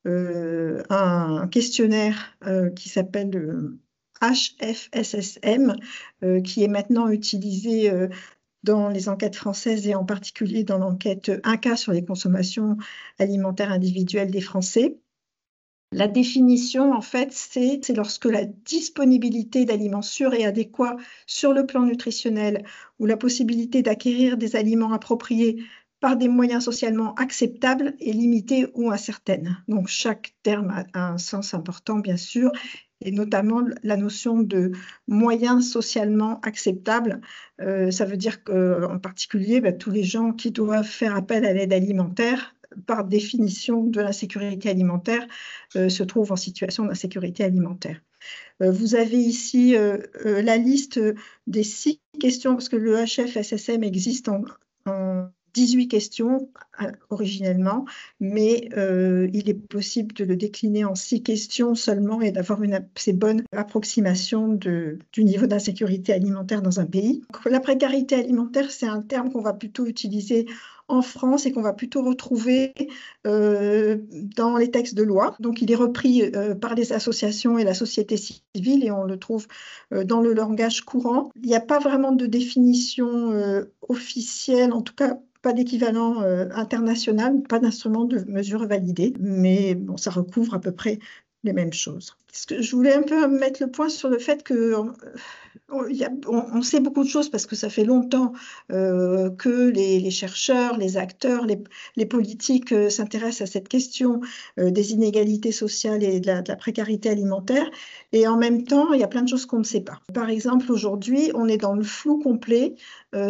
un questionnaire qui s'appelle HFSSM, qui est maintenant utilisé dans les enquêtes françaises et en particulier dans l'enquête 1K sur les consommations alimentaires individuelles des Français. La définition, en fait, c'est lorsque la disponibilité d'aliments sûrs et adéquats sur le plan nutritionnel ou la possibilité d'acquérir des aliments appropriés par des moyens socialement acceptables est limitée ou incertaine. Donc, chaque terme a un sens important, bien sûr, et notamment la notion de moyens socialement acceptables. Ça veut dire qu'en particulier, tous les gens qui doivent faire appel à l'aide alimentaire, par définition de l'insécurité alimentaire, se trouvent en situation d'insécurité alimentaire. Vous avez ici la liste des 6 questions, parce que le HFSSM existe en 18 questions originellement, mais il est possible de le décliner en 6 questions seulement et d'avoir une assez bonne approximation du niveau d'insécurité alimentaire dans un pays. La précarité alimentaire, c'est un terme qu'on va plutôt utiliser en France et qu'on va plutôt retrouver dans les textes de loi. Donc, il est repris par les associations et la société civile et on le trouve dans le langage courant. Il n'y a pas vraiment de définition officielle, en tout cas pas d'équivalent international, pas d'instrument de mesure validé, mais bon, ça recouvre à peu près les mêmes choses. Je voulais un peu mettre le point sur le fait que on sait beaucoup de choses parce que ça fait longtemps que les chercheurs, les acteurs, les politiques s'intéressent à cette question des inégalités sociales et de la précarité alimentaire. Et en même temps, il y a plein de choses qu'on ne sait pas. Par exemple, aujourd'hui, on est dans le flou complet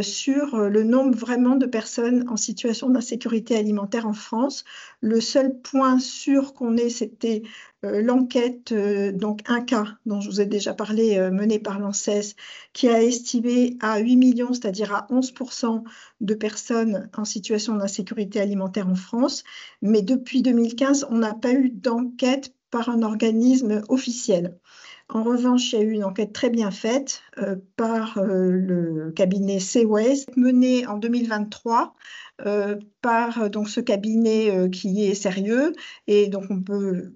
sur le nombre vraiment de personnes en situation d'insécurité alimentaire en France. Le seul point sûr qu'on ait, c'était l'enquête, donc un cas dont je vous ai déjà parlé, menée par l'ANSES, qui a estimé à 8 millions, c'est-à-dire à 11% de personnes en situation d'insécurité alimentaire en France. Mais depuis 2015, on n'a pas eu d'enquête par un organisme officiel. En revanche, il y a eu une enquête très bien faite par le cabinet Seaways, menée en 2023 par donc, ce cabinet qui est sérieux, et donc on peut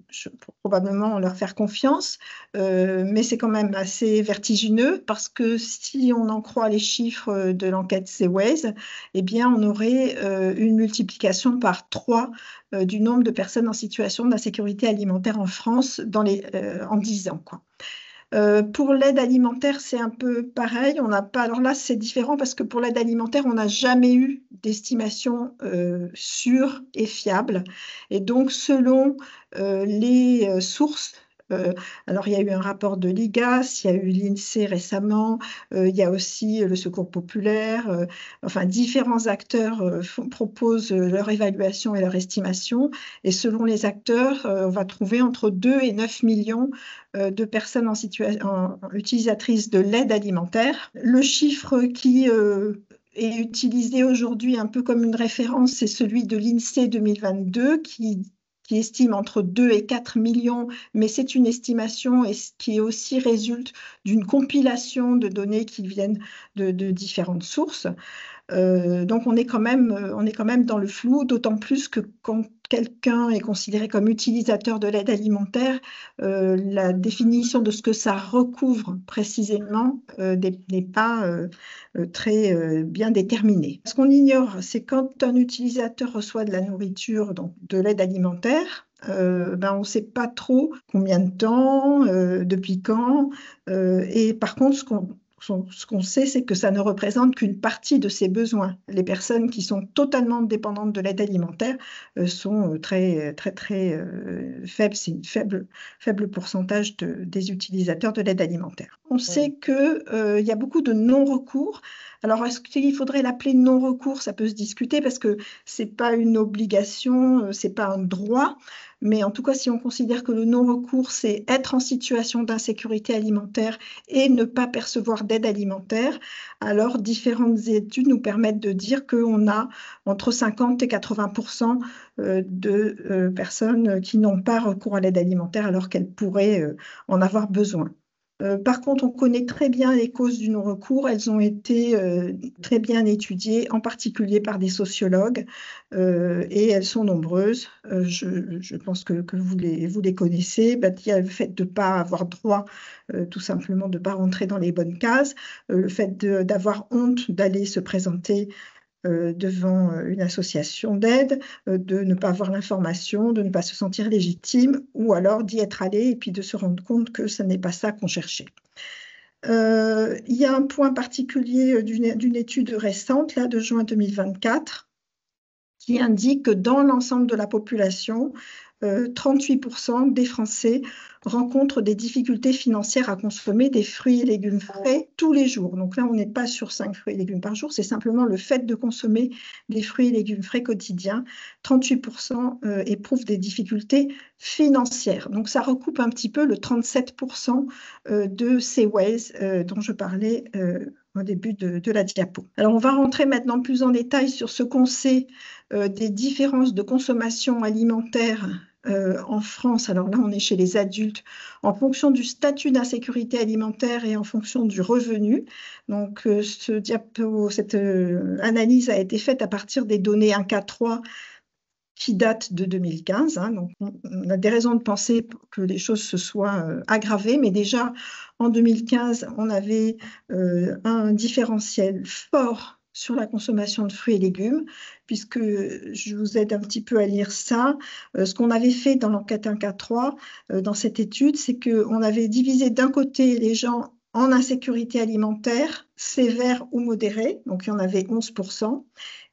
probablement leur faire confiance, mais c'est quand même assez vertigineux parce que si on en croit les chiffres de l'enquête Seaways, eh bien on aurait une multiplication par 3 du nombre de personnes en situation d'insécurité alimentaire en France en 10 ans, quoi. Pour l'aide alimentaire, c'est un peu pareil. On n'a pas. Alors là, c'est différent parce que pour l'aide alimentaire, on n'a jamais eu d'estimation sûre et fiable. Et donc, selon les sources, alors il y a eu un rapport de l'IGAS, il y a eu l'INSEE récemment, il y a aussi le Secours populaire, enfin différents acteurs proposent leur évaluation et leur estimation. Et selon les acteurs, on va trouver entre 2 et 9 millions de personnes utilisatrices de l'aide alimentaire. Le chiffre qui est utilisé aujourd'hui un peu comme une référence, c'est celui de l'INSEE 2022 qui estime entre 2 et 4 millions, mais c'est une estimation et qui aussi résulte d'une compilation de données qui viennent de différentes sources. Donc on est quand même dans le flou, d'autant plus que quand quelqu'un est considéré comme utilisateur de l'aide alimentaire, la définition de ce que ça recouvre précisément n'est pas très bien déterminée. Ce qu'on ignore, c'est quand un utilisateur reçoit de la nourriture, donc de l'aide alimentaire, on ne sait pas trop combien de temps, depuis quand, et par contre, ce qu'on sait, c'est que ça ne représente qu'une partie de ses besoins. Les personnes qui sont totalement dépendantes de l'aide alimentaire sont très, très, très faibles. C'est un faible pourcentage des utilisateurs de l'aide alimentaire. On sait qu'il y a beaucoup de non-recours. Alors, est-ce qu'il faudrait l'appeler non-recours? Ça peut se discuter parce que ce n'est pas une obligation, ce n'est pas un droit. Mais en tout cas, si on considère que le non-recours, c'est être en situation d'insécurité alimentaire et ne pas percevoir d'aide alimentaire, alors différentes études nous permettent de dire qu'on a entre 50 et 80% de personnes qui n'ont pas recours à l'aide alimentaire alors qu'elles pourraient en avoir besoin. Par contre, on connaît très bien les causes du non-recours. Elles ont été très bien étudiées, en particulier par des sociologues, et elles sont nombreuses. Je pense que vous les connaissez. Il y a le fait de ne pas avoir droit, tout simplement de ne pas rentrer dans les bonnes cases, le fait d'avoir honte d'aller se présenter devant une association d'aide, de ne pas avoir l'information, de ne pas se sentir légitime, ou alors d'y être allé et puis de se rendre compte que ce n'est pas ça qu'on cherchait. Il y a un point particulier d'une étude récente, là, de juin 2024, qui indique que dans l'ensemble de la population, 38% des Français rencontrent des difficultés financières à consommer des fruits et légumes frais tous les jours. Donc là, on n'est pas sur 5 fruits et légumes par jour, c'est simplement le fait de consommer des fruits et légumes frais quotidiens. 38% éprouvent des difficultés financières. Donc ça recoupe un petit peu le 37% de Seaways dont je parlais au début de la diapo. Alors on va rentrer maintenant plus en détail sur ce qu'on sait des différences de consommation alimentaire en France. Alors là, on est chez les adultes en fonction du statut d'insécurité alimentaire et en fonction du revenu. Donc cette analyse a été faite à partir des données 1K3 qui datent de 2015. Donc on a des raisons de penser que les choses se soient aggravées, mais déjà en 2015, on avait un différentiel fort sur la consommation de fruits et légumes, puisque je vous aide un petit peu à lire ça. Ce qu'on avait fait dans l'enquête 1K3, dans cette étude, c'est qu'on avait divisé d'un côté les gens en insécurité alimentaire, sévère ou modérée, donc il y en avait 11%,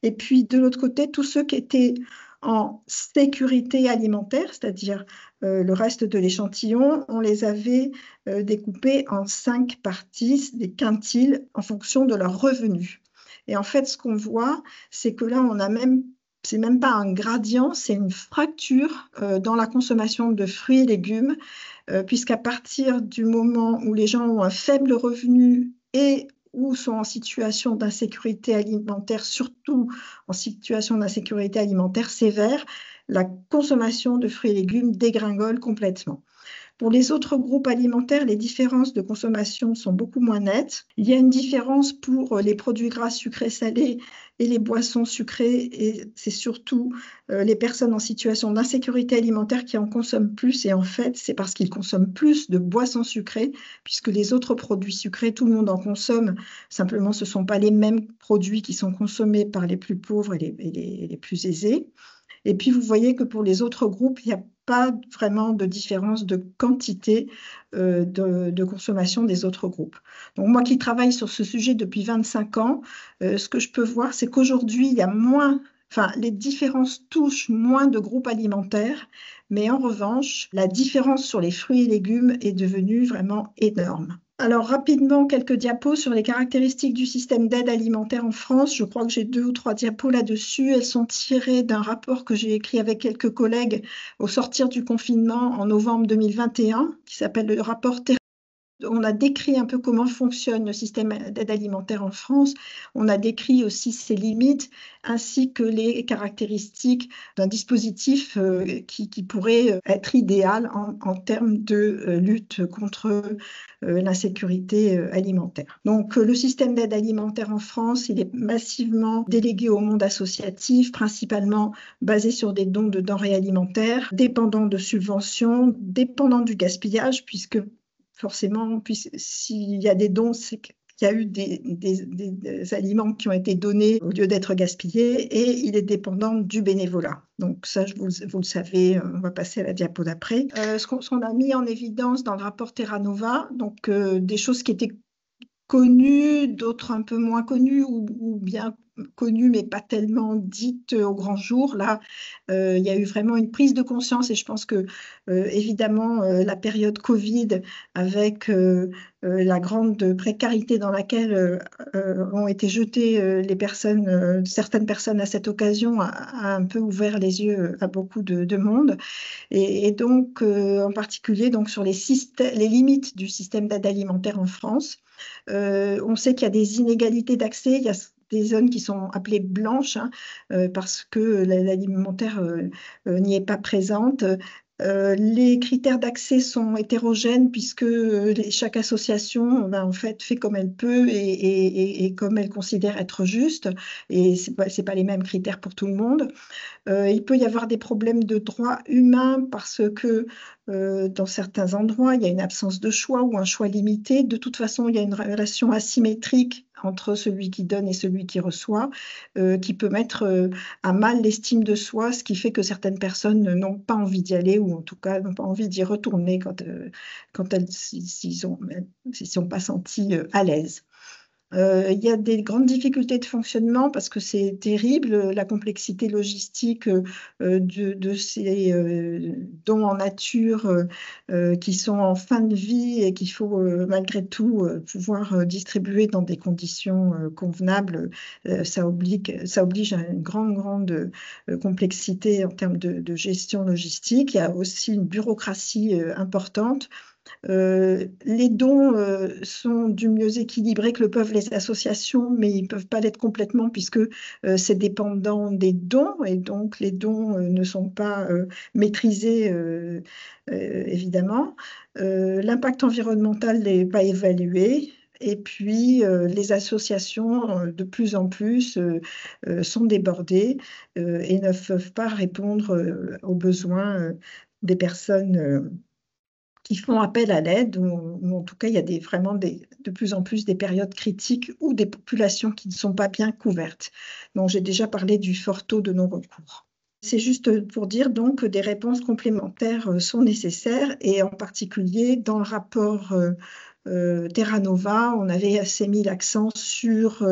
et puis de l'autre côté, tous ceux qui étaient en sécurité alimentaire, c'est-à-dire le reste de l'échantillon, on les avait découpés en 5 parties, des quintiles, en fonction de leurs revenus. Et en fait, ce qu'on voit, c'est que là, c'est même pas un gradient, c'est une fracture dans la consommation de fruits et légumes, puisqu'à partir du moment où les gens ont un faible revenu et ou sont en situation d'insécurité alimentaire, surtout en situation d'insécurité alimentaire sévère, la consommation de fruits et légumes dégringole complètement. Pour les autres groupes alimentaires, les différences de consommation sont beaucoup moins nettes. Il y a une différence pour les produits gras sucrés salés et les boissons sucrées, et c'est surtout les personnes en situation d'insécurité alimentaire qui en consomment plus, et en fait, c'est parce qu'ils consomment plus de boissons sucrées, puisque les autres produits sucrés, tout le monde en consomme, simplement ce ne sont pas les mêmes produits qui sont consommés par les plus pauvres et les plus aisés. Et puis, vous voyez que pour les autres groupes, il n'y a pas vraiment de différence de quantité de consommation des autres groupes. Donc, moi qui travaille sur ce sujet depuis 25 ans, ce que je peux voir, c'est qu'aujourd'hui, il y a moins, enfin, les différences touchent moins de groupes alimentaires, mais en revanche, la différence sur les fruits et légumes est devenue vraiment énorme. Alors, rapidement, quelques diapos sur les caractéristiques du système d'aide alimentaire en France. Je crois que j'ai 2 ou 3 diapos là-dessus. Elles sont tirées d'un rapport que j'ai écrit avec quelques collègues au sortir du confinement en novembre 2021, qui s'appelle le rapport. On a décrit un peu comment fonctionne le système d'aide alimentaire en France. On a décrit aussi ses limites ainsi que les caractéristiques d'un dispositif qui pourrait être idéal en termes de lutte contre l'insécurité alimentaire. Donc, le système d'aide alimentaire en France, il est massivement délégué au monde associatif, principalement basé sur des dons de denrées alimentaires, dépendant de subventions, dépendant du gaspillage, puisque forcément, s'il y a des dons, c'est qu'il y a eu des aliments qui ont été donnés au lieu d'être gaspillés, et il est dépendant du bénévolat. Donc ça, vous le savez, on va passer à la diapo d'après. Ce qu'on a mis en évidence dans le rapport Terra Nova, donc des choses qui étaient connues, d'autres un peu moins connues ou bien connues mais pas tellement dites au grand jour. Là, il y a eu vraiment une prise de conscience, et je pense que évidemment la période Covid avec la grande précarité dans laquelle ont été jetées certaines personnes à cette occasion a un peu ouvert les yeux à beaucoup de monde, et donc en particulier donc sur les limites du système d'aide alimentaire en France. On sait qu'il y a des inégalités d'accès, il y a des zones qui sont appelées blanches parce que l'alimentaire n'y est pas présente. Les critères d'accès sont hétérogènes puisque chaque association en fait, fait comme elle peut et comme elle considère être juste, et ce n'est pas les mêmes critères pour tout le monde. Il peut y avoir des problèmes de droits humains parce que dans certains endroits, il y a une absence de choix ou un choix limité. De toute façon, il y a une relation asymétrique entre celui qui donne et celui qui reçoit, qui peut mettre à mal l'estime de soi, ce qui fait que certaines personnes n'ont pas envie d'y aller, ou en tout cas n'ont pas envie d'y retourner quand elles s'y sont pas senties à l'aise. Il y a des grandes difficultés de fonctionnement parce que c'est terrible, la complexité logistique de ces dons en nature qui sont en fin de vie et qu'il faut malgré tout pouvoir distribuer dans des conditions convenables. Ça oblige à une grande complexité en termes de gestion logistique. Il y a aussi une bureaucratie importante. Les dons sont du mieux équilibrés que le peuvent les associations, mais ils ne peuvent pas l'être complètement puisque c'est dépendant des dons, et donc les dons ne sont pas maîtrisés évidemment. L'impact environnemental n'est pas évalué. Et puis, les associations, de plus en plus, sont débordées et ne peuvent pas répondre aux besoins des personnes qui font appel à l'aide, ou en tout cas, il y a vraiment de plus en plus des périodes critiques ou des populations qui ne sont pas bien couvertes. Donc, j'ai déjà parlé du fort taux de non-recours. C'est juste pour dire donc que des réponses complémentaires sont nécessaires, et en particulier dans le rapport Terra Nova, on avait assez mis l'accent sur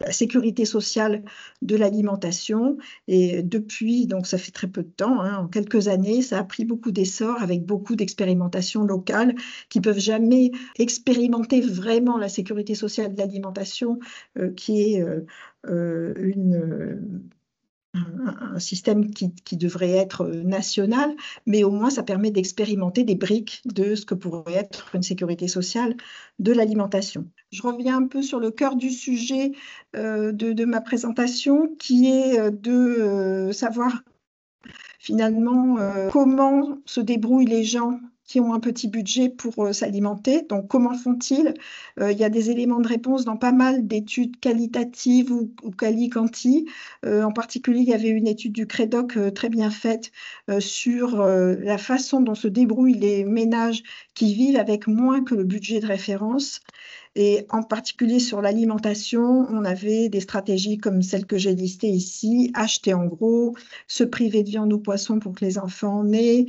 la sécurité sociale de l'alimentation, et depuis, donc ça fait très peu de temps, hein, en quelques années, ça a pris beaucoup d'essor avec beaucoup d'expérimentations locales qui peuvent jamais expérimenter vraiment la sécurité sociale de l'alimentation, qui est un système qui devrait être national, mais au moins ça permet d'expérimenter des briques de ce que pourrait être une sécurité sociale de l'alimentation. Je reviens un peu sur le cœur du sujet de ma présentation, qui est de savoir finalement comment se débrouillent les gens qui ont un petit budget pour s'alimenter. Donc, comment font-ils? Il y a des éléments de réponse dans pas mal d'études qualitatives ou quali-quanti. En particulier, il y avait une étude du Crédoc très bien faite sur la façon dont se débrouillent les ménages qui vivent avec moins que le budget de référence. Et en particulier sur l'alimentation, on avait des stratégies comme celles que j'ai listées ici: acheter en gros, se priver de viande ou poisson pour que les enfants en aient,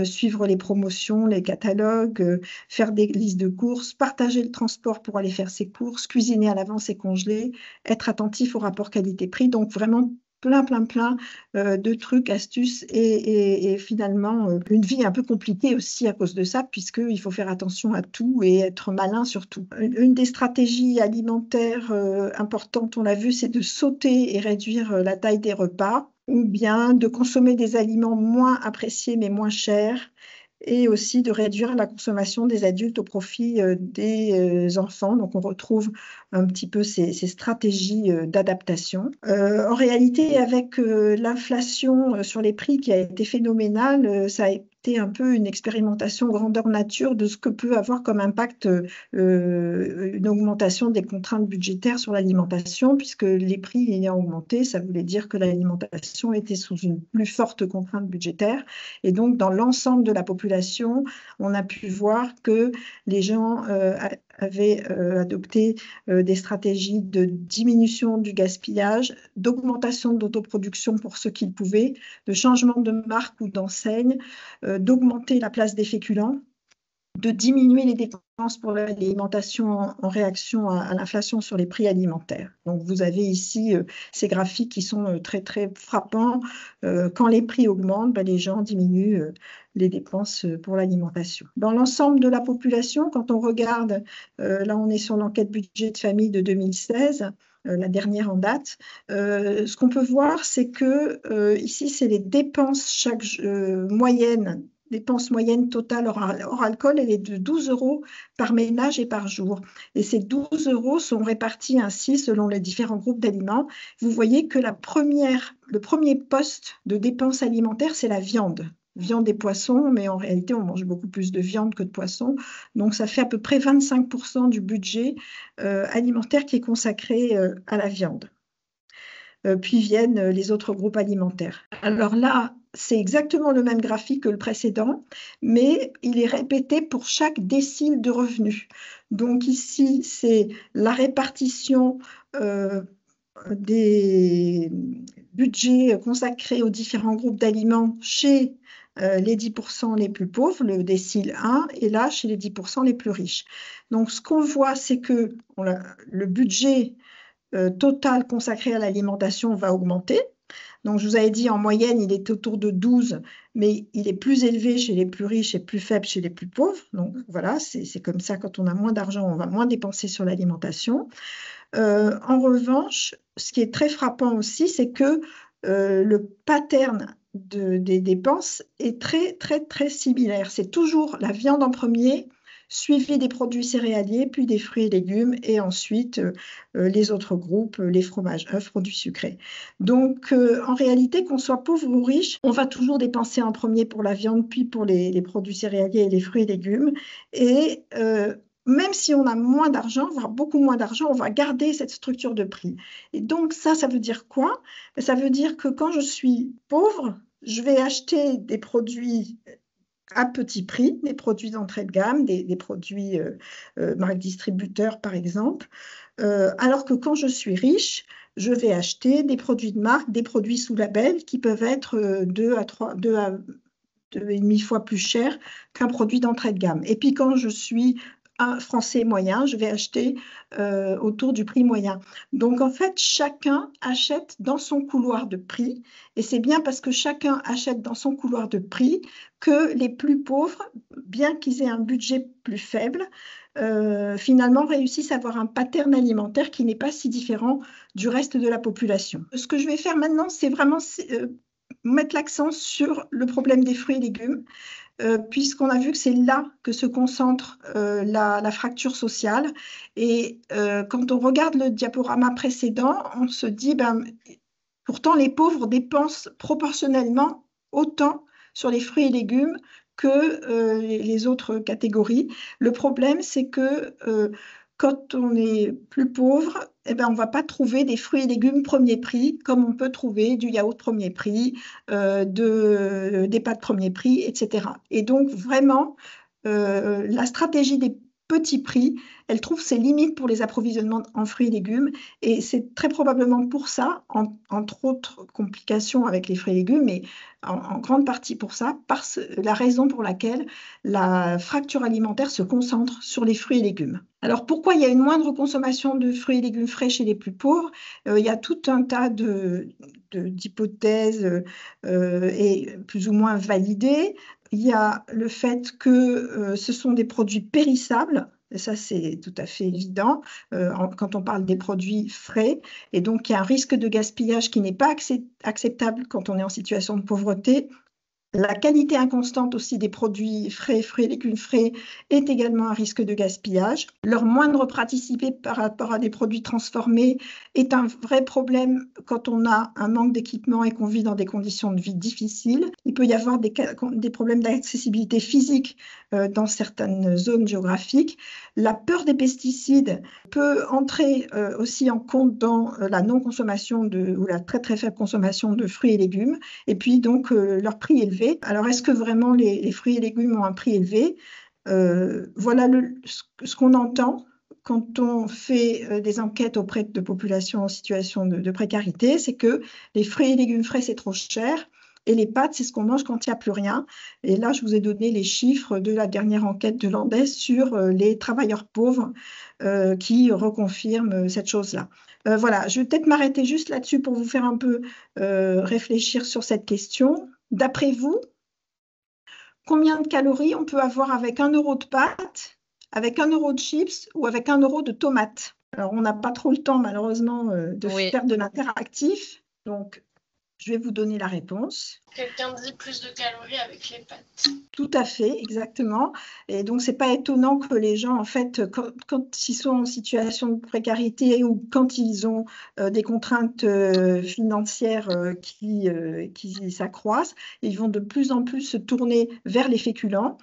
suivre les promotions, les catalogues, faire des listes de courses, partager le transport pour aller faire ses courses, cuisiner à l'avance et congeler, être attentif au rapport qualité-prix. Donc vraiment plein de trucs, astuces, et finalement une vie un peu compliquée aussi à cause de ça, puisqu'il faut faire attention à tout et être malin surtout. Une des stratégies alimentaires importantes, on l'a vu, c'est de sauter et réduire la taille des repas, ou bien de consommer des aliments moins appréciés mais moins chers, et aussi de réduire la consommation des adultes au profit des enfants. Donc, on retrouve un petit peu ces stratégies d'adaptation. En réalité, avec l'inflation sur les prix qui a été phénoménale, ça a été un peu une expérimentation grandeur nature de ce que peut avoir comme impact une augmentation des contraintes budgétaires sur l'alimentation, puisque les prix ayant augmenté, ça voulait dire que l'alimentation était sous une plus forte contrainte budgétaire. Et donc, dans l'ensemble de la population, on a pu voir que les gens avaient adopté des stratégies de diminution du gaspillage, d'augmentation de l'autoproduction pour ceux qui le pouvaient, de changement de marque ou d'enseigne, d'augmenter la place des féculents, de diminuer les dépenses pour l'alimentation en réaction à l'inflation sur les prix alimentaires. Donc, vous avez ici ces graphiques qui sont très frappants. Quand les prix augmentent, les gens diminuent les dépenses pour l'alimentation. Dans l'ensemble de la population, quand on regarde, là on est sur l'enquête budget de famille de 2016, la dernière en date, ce qu'on peut voir, c'est que ici, c'est les dépenses moyennes. Dépenses moyennes totales hors alcool, elle est de 12 € par ménage et par jour. Et ces 12 € sont répartis ainsi selon les différents groupes d'aliments. Vous voyez que le premier poste de dépenses alimentaires, c'est la viande. Viande et poisson, mais en réalité, on mange beaucoup plus de viande que de poisson. Donc, ça fait à peu près 25% du budget alimentaire qui est consacré à la viande. Puis viennent les autres groupes alimentaires. Alors là, c'est exactement le même graphique que le précédent, mais il est répété pour chaque décile de revenus. Donc ici, c'est la répartition des budgets consacrés aux différents groupes d'aliments chez les 10% les plus pauvres, le décile 1, et là, chez les 10% les plus riches. Donc, ce qu'on voit, c'est que le budget total consacré à l'alimentation va augmenter. Donc, je vous avais dit, en moyenne, il est autour de 12, mais il est plus élevé chez les plus riches et plus faible chez les plus pauvres. Donc, voilà, c'est comme ça, quand on a moins d'argent, on va moins dépenser sur l'alimentation. En revanche, ce qui est très frappant aussi, c'est que le pattern des dépenses est très similaire. C'est toujours la viande en premier, suivi des produits céréaliers, puis des fruits et légumes, et ensuite les autres groupes, les fromages, œufs, produits sucrés. Donc, en réalité, qu'on soit pauvre ou riche, on va toujours dépenser en premier pour la viande, puis pour les produits céréaliers et les fruits et légumes. Et même si on a moins d'argent, voire beaucoup moins d'argent, on va garder cette structure de prix. Et donc, ça veut dire quoi? Ça veut dire que quand je suis pauvre, je vais acheter des produits à petit prix, des produits d'entrée de gamme, des produits marque distributeur par exemple, alors que quand je suis riche, je vais acheter des produits de marque, des produits sous label qui peuvent être 2,5 fois plus chers qu'un produit d'entrée de gamme. Et puis quand je suis un Français moyen, je vais acheter autour du prix moyen. Donc en fait, chacun achète dans son couloir de prix, et c'est bien parce que chacun achète dans son couloir de prix que les plus pauvres, bien qu'ils aient un budget plus faible, finalement réussissent à avoir un pattern alimentaire qui n'est pas si différent du reste de la population. Ce que je vais faire maintenant, c'est vraiment mettre l'accent sur le problème des fruits et légumes, puisqu'on a vu que c'est là que se concentre la fracture sociale. Et quand on regarde le diaporama précédent, on se dit, pourtant les pauvres dépensent proportionnellement autant sur les fruits et légumes que les autres catégories. Le problème, c'est que quand on est plus pauvre, on ne va pas trouver des fruits et légumes premier prix, comme on peut trouver du yaourt premier prix, des pâtes premier prix, etc. Et donc, vraiment, la stratégie des petits prix, elle trouve ses limites pour les approvisionnements en fruits et légumes. Et c'est très probablement pour ça, entre autres complications avec les fruits et légumes, mais en grande partie pour ça, la raison pour laquelle la fracture alimentaire se concentre sur les fruits et légumes. Alors pourquoi il y a une moindre consommation de fruits et légumes frais chez les plus pauvres? Il y a tout un tas d'hypothèses et plus ou moins validées. Il y a le fait que ce sont des produits périssables. Et ça, c'est tout à fait évident quand on parle des produits frais. Et donc, il y a un risque de gaspillage qui n'est pas acceptable quand on est en situation de pauvreté. La qualité inconstante aussi des produits frais, fruits et légumes frais, est également un risque de gaspillage. Leur moindre praticité par rapport à des produits transformés est un vrai problème quand on a un manque d'équipement et qu'on vit dans des conditions de vie difficiles. Il peut y avoir des problèmes d'accessibilité physique dans certaines zones géographiques. La peur des pesticides peut entrer aussi en compte dans la non-consommation ou la très très faible consommation de fruits et légumes. Et puis donc leur prix élevé. Alors, est-ce que vraiment les fruits et légumes ont un prix élevé? Voilà ce qu'on entend quand on fait des enquêtes auprès de populations en situation de précarité, c'est que les fruits et légumes frais, c'est trop cher. Et les pâtes, c'est ce qu'on mange quand il n'y a plus rien. Et là, je vous ai donné les chiffres de la dernière enquête de Landes sur les travailleurs pauvres qui reconfirment cette chose-là. Voilà, je vais peut-être m'arrêter juste là-dessus pour vous faire un peu réfléchir sur cette question. D'après vous, combien de calories on peut avoir avec 1 euro de pâtes, avec 1 euro de chips ou avec 1 euro de tomates? Alors, on n'a pas trop le temps, malheureusement, de faire de l'interactif. Donc, je vais vous donner la réponse. Quelqu'un dit plus de calories avec les pâtes. Tout à fait, exactement. Et donc, ce n'est pas étonnant que les gens, en fait, quand ils sont en situation de précarité ou quand ils ont des contraintes financières qui s'accroissent, ils vont de plus en plus se tourner vers les féculents.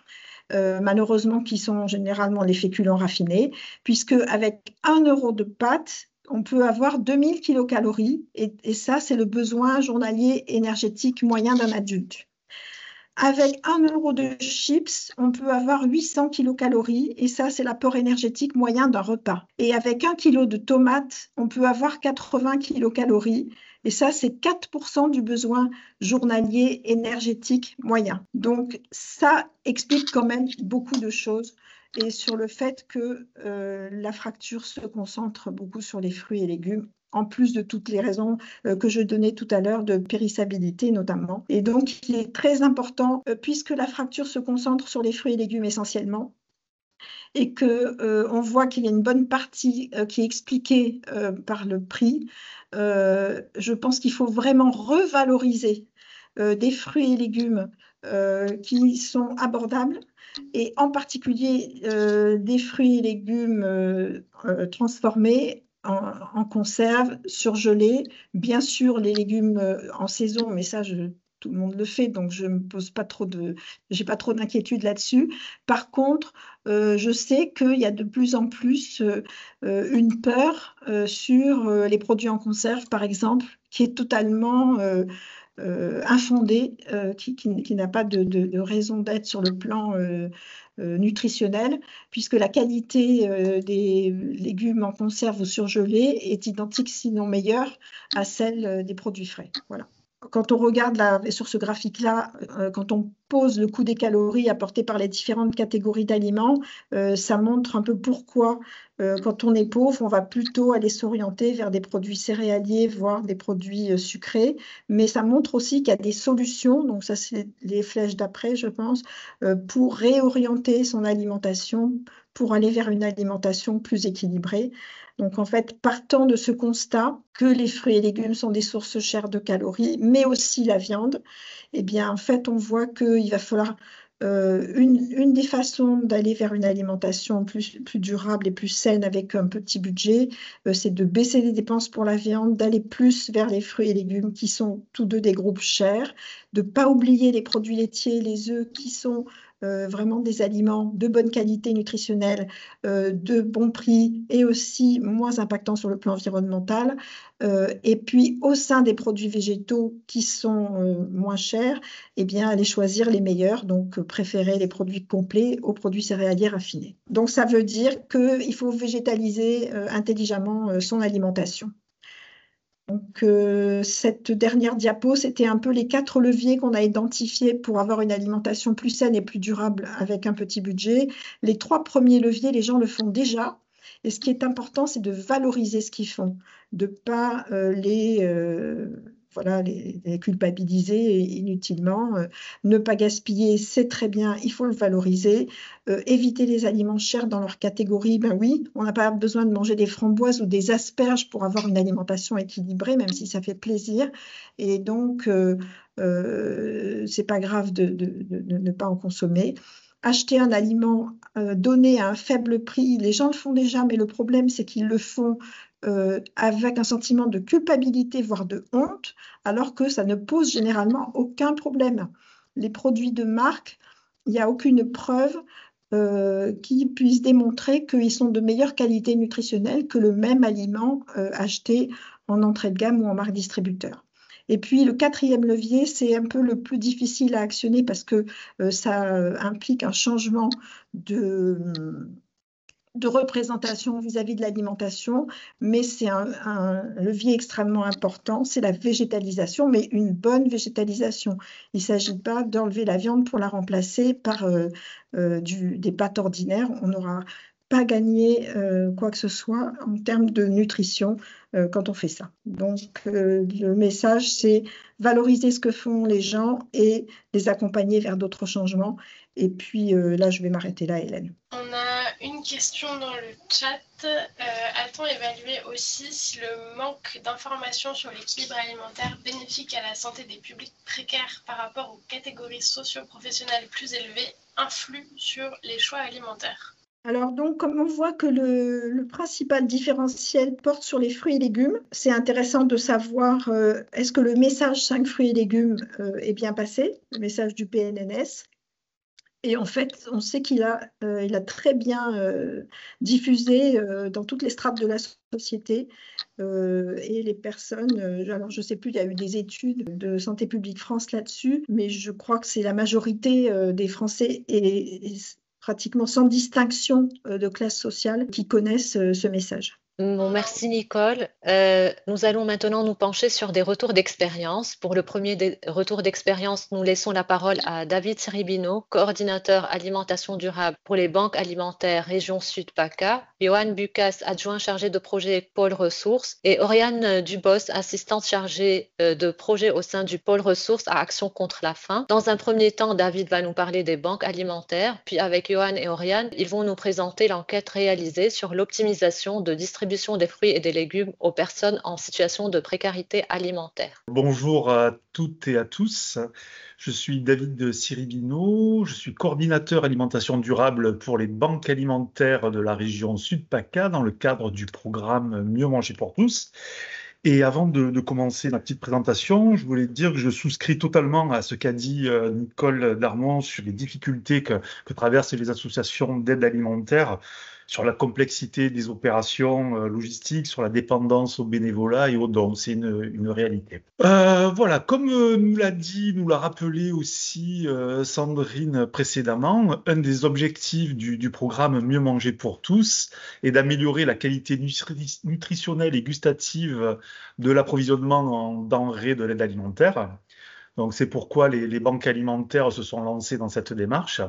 Malheureusement, qui sont généralement les féculents raffinés, puisque avec 1 euro de pâtes, on peut avoir 2000 kilocalories, et ça, c'est le besoin journalier énergétique moyen d'un adulte. Avec 1 euro de chips, on peut avoir 800 kilocalories, et ça, c'est l'apport énergétique moyen d'un repas. Et avec 1 kilo de tomates, on peut avoir 80 kilocalories, et ça, c'est 4% du besoin journalier énergétique moyen. Donc, ça explique quand même beaucoup de choses et sur le fait que la fracture se concentre beaucoup sur les fruits et légumes, en plus de toutes les raisons que je donnais tout à l'heure de périssabilité notamment. Et donc, il est très important, puisque la fracture se concentre sur les fruits et légumes essentiellement, et qu'on voit qu'il y a une bonne partie qui est expliquée par le prix, je pense qu'il faut vraiment revaloriser des fruits et légumes qui sont abordables, et en particulier des fruits et légumes transformés en conserve, surgelés. Bien sûr, les légumes en saison, mais ça, tout le monde le fait, donc je me pose pas j'ai pas trop d'inquiétude là-dessus. Par contre, je sais qu'il y a de plus en plus une peur sur les produits en conserve, par exemple, qui est totalement infondée, qui n'a pas de raison d'être sur le plan nutritionnel, puisque la qualité des légumes en conserve ou surgelés est identique, sinon meilleure, à celle des produits frais. Voilà. Quand on regarde sur ce graphique-là, quand on pose le coût des calories apportées par les différentes catégories d'aliments, ça montre un peu pourquoi, quand on est pauvre, on va plutôt aller s'orienter vers des produits céréaliers, voire des produits sucrés. Mais ça montre aussi qu'il y a des solutions, donc ça c'est les flèches d'après, je pense, pour réorienter son alimentation, pour aller vers une alimentation plus équilibrée. Donc, en fait, partant de ce constat que les fruits et légumes sont des sources chères de calories, mais aussi la viande, eh bien, en fait, on voit qu'il va falloir une des façons d'aller vers une alimentation plus durable et plus saine avec un petit budget, c'est de baisser les dépenses pour la viande, d'aller plus vers les fruits et légumes qui sont tous deux des groupes chers, de ne pas oublier les produits laitiers, les œufs qui sont vraiment des aliments de bonne qualité nutritionnelle, de bon prix et aussi moins impactants sur le plan environnemental. Et puis, au sein des produits végétaux qui sont moins chers, eh bien, aller choisir les meilleurs, donc préférer les produits complets aux produits céréaliers raffinés. Donc, ça veut dire qu'il faut végétaliser intelligemment son alimentation. Donc, cette dernière diapo, c'était un peu les 4 leviers qu'on a identifiés pour avoir une alimentation plus saine et plus durable avec un petit budget. Les 3 premiers leviers, les gens le font déjà. Et ce qui est important, c'est de valoriser ce qu'ils font, de ne pas les culpabiliser inutilement. Ne pas gaspiller, c'est très bien, il faut le valoriser. Éviter les aliments chers dans leur catégorie, ben oui, on n'a pas besoin de manger des framboises ou des asperges pour avoir une alimentation équilibrée, même si ça fait plaisir. Et donc, c'est pas grave de ne pas en consommer. Acheter un aliment donné à un faible prix, les gens le font déjà, mais le problème, c'est qu'ils le font avec un sentiment de culpabilité, voire de honte, alors que ça ne pose généralement aucun problème. Les produits de marque, il n'y a aucune preuve qui puisse démontrer qu'ils sont de meilleure qualité nutritionnelle que le même aliment acheté en entrée de gamme ou en marque distributeur. Et puis, le 4e levier, c'est un peu le plus difficile à actionner parce que ça implique un changement de représentation vis-à-vis de l'alimentation, mais c'est un levier extrêmement important, c'est la végétalisation, mais une bonne végétalisation. Il ne s'agit pas d'enlever la viande pour la remplacer par des pâtes ordinaires. On n'aura pas gagné quoi que ce soit en termes de nutrition quand on fait ça. Donc, le message, c'est valoriser ce que font les gens et les accompagner vers d'autres changements. Et puis, là, je vais m'arrêter là, Hélène. On a une question dans le chat. A-t-on évalué aussi si le manque d'informations sur l'équilibre alimentaire bénéfique à la santé des publics précaires par rapport aux catégories socio-professionnelles plus élevées influe sur les choix alimentaires ? Alors donc, comme on voit que le principal différentiel porte sur les fruits et légumes, c'est intéressant de savoir est-ce que le message 5 fruits et légumes est bien passé, le message du PNNS. Et en fait, on sait qu'il a très bien diffusé dans toutes les strates de la société et les personnes. Alors, je ne sais plus, il y a eu des études de Santé publique France là-dessus, mais je crois que c'est la majorité des Français et pratiquement sans distinction de classe sociale qui connaissent ce message. Bon, merci Nicole. Nous allons maintenant nous pencher sur des retours d'expérience. Pour le premier retour d'expérience, nous laissons la parole à David Siribino, coordinateur alimentation durable pour les banques alimentaires région Sud PACA, Johan Bucas, adjoint chargé de projet pôle ressources, et Oriane Dubos, assistante chargée de projet au sein du pôle ressources à action contre la faim. Dans un premier temps, David va nous parler des banques alimentaires, puis avec Johan et Oriane, ils vont nous présenter l'enquête réalisée sur l'optimisation de distribution des fruits et des légumes aux personnes en situation de précarité alimentaire. Bonjour à toutes et à tous. Je suis David Siribino, je suis coordinateur alimentation durable pour les banques alimentaires de la région Sud PACA dans le cadre du programme Mieux manger pour tous. Et avant de commencer ma petite présentation, je voulais dire que je souscris totalement à ce qu'a dit Nicole Darmon sur les difficultés que traversent les associations d'aide alimentaire sur la complexité des opérations logistiques, sur la dépendance au bénévolat et aux dons. C'est une réalité. Voilà, comme nous l'a rappelé aussi Sandrine précédemment, un des objectifs du programme Mieux manger pour tous est d'améliorer la qualité nutritionnelle et gustative de l'approvisionnement en denrées de l'aide alimentaire. Donc c'est pourquoi les banques alimentaires se sont lancées dans cette démarche,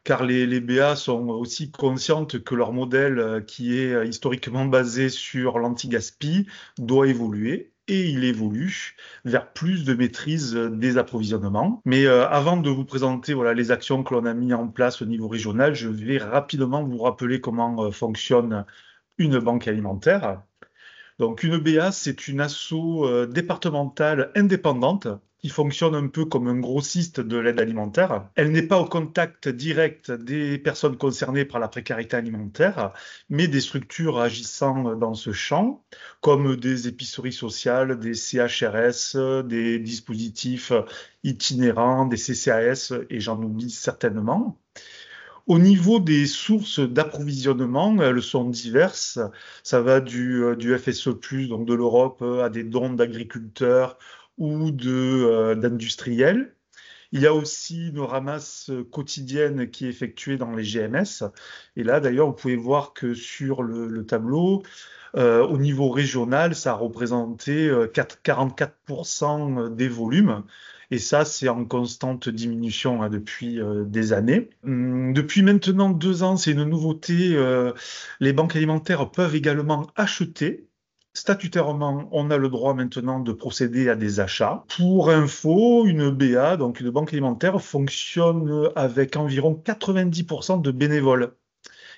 car les BA sont aussi conscientes que leur modèle, qui est historiquement basé sur l'anti-gaspi, doit évoluer. Et il évolue vers plus de maîtrise des approvisionnements. Mais avant de vous présenter les actions que l'on a mises en place au niveau régional, je vais rapidement vous rappeler comment fonctionne une banque alimentaire. Donc une BA, c'est une asso départementale indépendante qui fonctionne un peu comme un grossiste de l'aide alimentaire. Elle n'est pas au contact direct des personnes concernées par la précarité alimentaire, mais des structures agissant dans ce champ, comme des épiceries sociales, des CHRS, des dispositifs itinérants, des CCAS, et j'en oublie certainement. Au niveau des sources d'approvisionnement, elles sont diverses. Ça va du FSE+, donc de l'Europe, à des dons d'agriculteurs ou d'industriels. Il y a aussi une ramasse quotidienne qui est effectuée dans les GMS. Et là, d'ailleurs, vous pouvez voir que sur le tableau, au niveau régional, ça a représenté 44% des volumes. Et ça, c'est en constante diminution depuis des années. Depuis maintenant 2 ans, c'est une nouveauté. Les banques alimentaires peuvent également acheter. Statutairement, on a le droit maintenant de procéder à des achats. Pour info, une BA, donc une banque alimentaire, fonctionne avec environ 90% de bénévoles.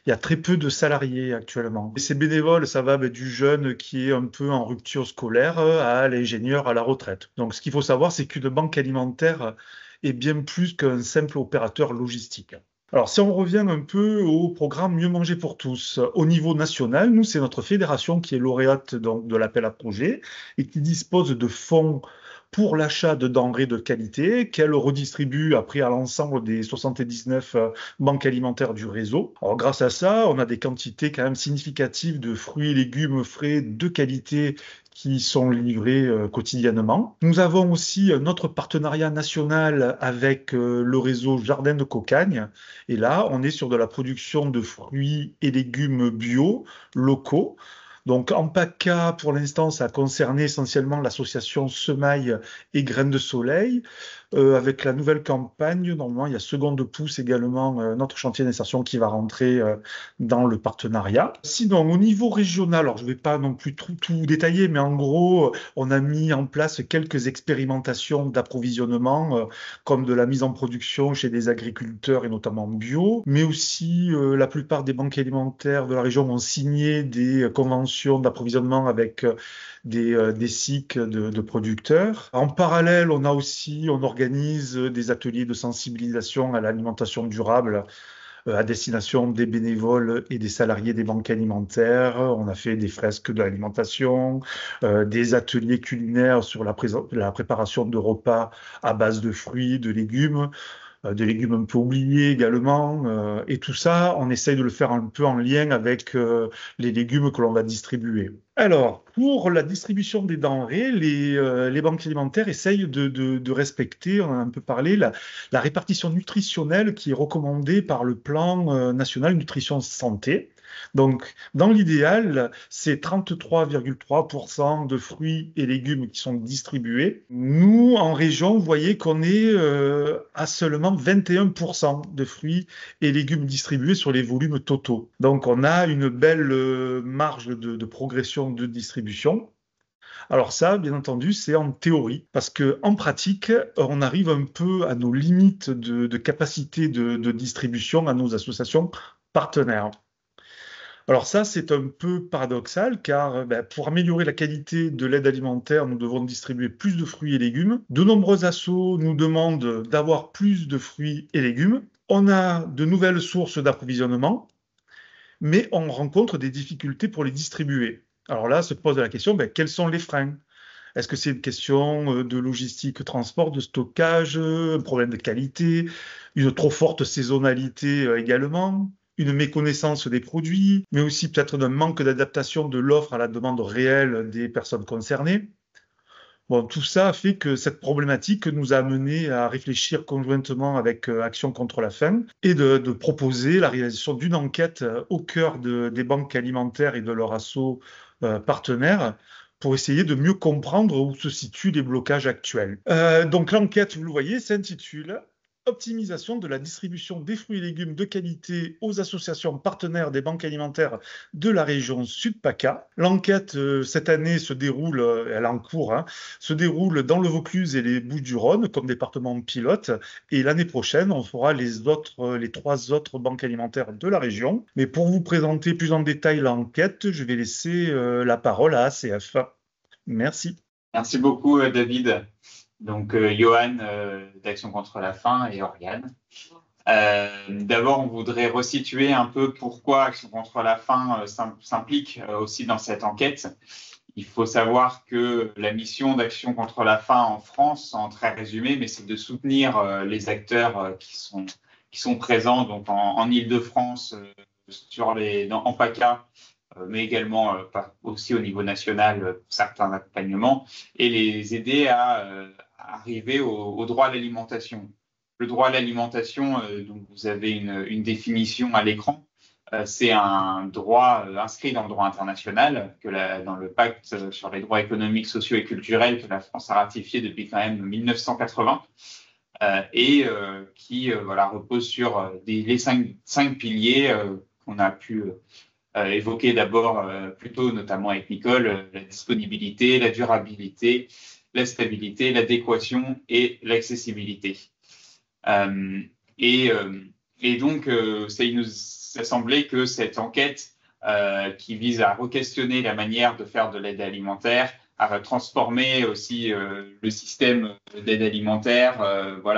Il y a très peu de salariés actuellement. Et ces bénévoles, ça va du jeune qui est un peu en rupture scolaire à l'ingénieur à la retraite. Donc ce qu'il faut savoir, c'est qu'une banque alimentaire est bien plus qu'un simple opérateur logistique. Alors si on revient un peu au programme Mieux manger pour tous, au niveau national, nous c'est notre fédération qui est lauréate donc, de l'appel à projet et qui dispose de fonds pour l'achat de denrées de qualité qu'elle redistribue après à l'ensemble des 79 banques alimentaires du réseau. Alors grâce à ça, on a des quantités quand même significatives de fruits et légumes frais de qualité qui sont livrés quotidiennement. Nous avons aussi notre partenariat national avec le réseau Jardin de Cocagne. Et là, on est sur de la production de fruits et légumes bio, locaux. Donc en PACA, pour l'instant, ça a concerné essentiellement l'association Semailles et Graines de Soleil. Avec la nouvelle campagne, normalement, il y a Seconde Pousse également, notre chantier d'insertion qui va rentrer dans le partenariat. Sinon, au niveau régional, alors je ne vais pas non plus tout détailler, mais en gros, on a mis en place quelques expérimentations d'approvisionnement, comme de la mise en production chez des agriculteurs et notamment bio, mais aussi la plupart des banques alimentaires de la région ont signé des conventions d'approvisionnement avec des SIC de producteurs. En parallèle, on organise des ateliers de sensibilisation à l'alimentation durable à destination des bénévoles et des salariés des banques alimentaires. On a fait des fresques de l'alimentation, des ateliers culinaires sur la préparation de repas à base de fruits, de légumes un peu oubliés également. Et tout ça, on essaye de le faire un peu en lien avec les légumes que l'on va distribuer. Alors, pour la distribution des denrées, les banques alimentaires essayent de respecter, on a un peu parlé, la répartition nutritionnelle qui est recommandée par le plan national nutrition santé. Donc, dans l'idéal, c'est 33,3% de fruits et légumes qui sont distribués. Nous, en région, vous voyez qu'on est à seulement 21% de fruits et légumes distribués sur les volumes totaux. Donc, on a une belle marge de progression de distribution. Alors ça, bien entendu, c'est en théorie, parce qu'en pratique, on arrive un peu à nos limites de capacité de distribution à nos associations partenaires. Alors ça, c'est un peu paradoxal, car pour améliorer la qualité de l'aide alimentaire, nous devons distribuer plus de fruits et légumes. De nombreux assos nous demandent d'avoir plus de fruits et légumes. On a de nouvelles sources d'approvisionnement, mais on rencontre des difficultés pour les distribuer. Alors là, se pose la question, quels sont les freins ? Est-ce que c'est une question de logistique, transport, de stockage, un problème de qualité, une trop forte saisonnalité également ? une méconnaissance des produits, mais aussi peut-être d'un manque d'adaptation de l'offre à la demande réelle des personnes concernées. Bon, tout ça a fait que cette problématique nous a amené à réfléchir conjointement avec Action contre la faim et de proposer la réalisation d'une enquête au cœur des banques alimentaires et de leurs assos partenaires pour essayer de mieux comprendre où se situent les blocages actuels. Donc l'enquête, vous le voyez, s'intitule Optimisation de la distribution des fruits et légumes de qualité aux associations partenaires des banques alimentaires de la région Sud-PACA. L'enquête, cette année, elle est en cours, se déroule dans le Vaucluse et les Bouches-du-Rhône comme département pilote. Et l'année prochaine, on fera les 3 autres banques alimentaires de la région. Mais pour vous présenter plus en détail l'enquête, je vais laisser la parole à ACF. Merci. Merci beaucoup, David. Donc, Johan d'Action contre la faim et Oriane. D'abord, on voudrait resituer un peu pourquoi Action contre la faim s'implique aussi dans cette enquête. Il faut savoir que la mission d'Action contre la faim en France, en très résumé, mais c'est de soutenir les acteurs qui sont présents donc en Île-de-France, en PACA, mais également aussi au niveau national, certains accompagnements, et les aider à arriver au droit à l'alimentation. Le droit à l'alimentation, donc vous avez une définition à l'écran. C'est un droit inscrit dans le droit international, dans le pacte sur les droits économiques, sociaux et culturels que la France a ratifié depuis quand même 1980, et qui repose sur les cinq piliers qu'on a pu évoquer d'abord plus tôt, notamment avec Nicole, la disponibilité, la durabilité, la stabilité, l'adéquation et l'accessibilité. Et donc, il nous a semblé que cette enquête qui vise à re-questionner la manière de faire de l'aide alimentaire, à transformer aussi le système d'aide alimentaire,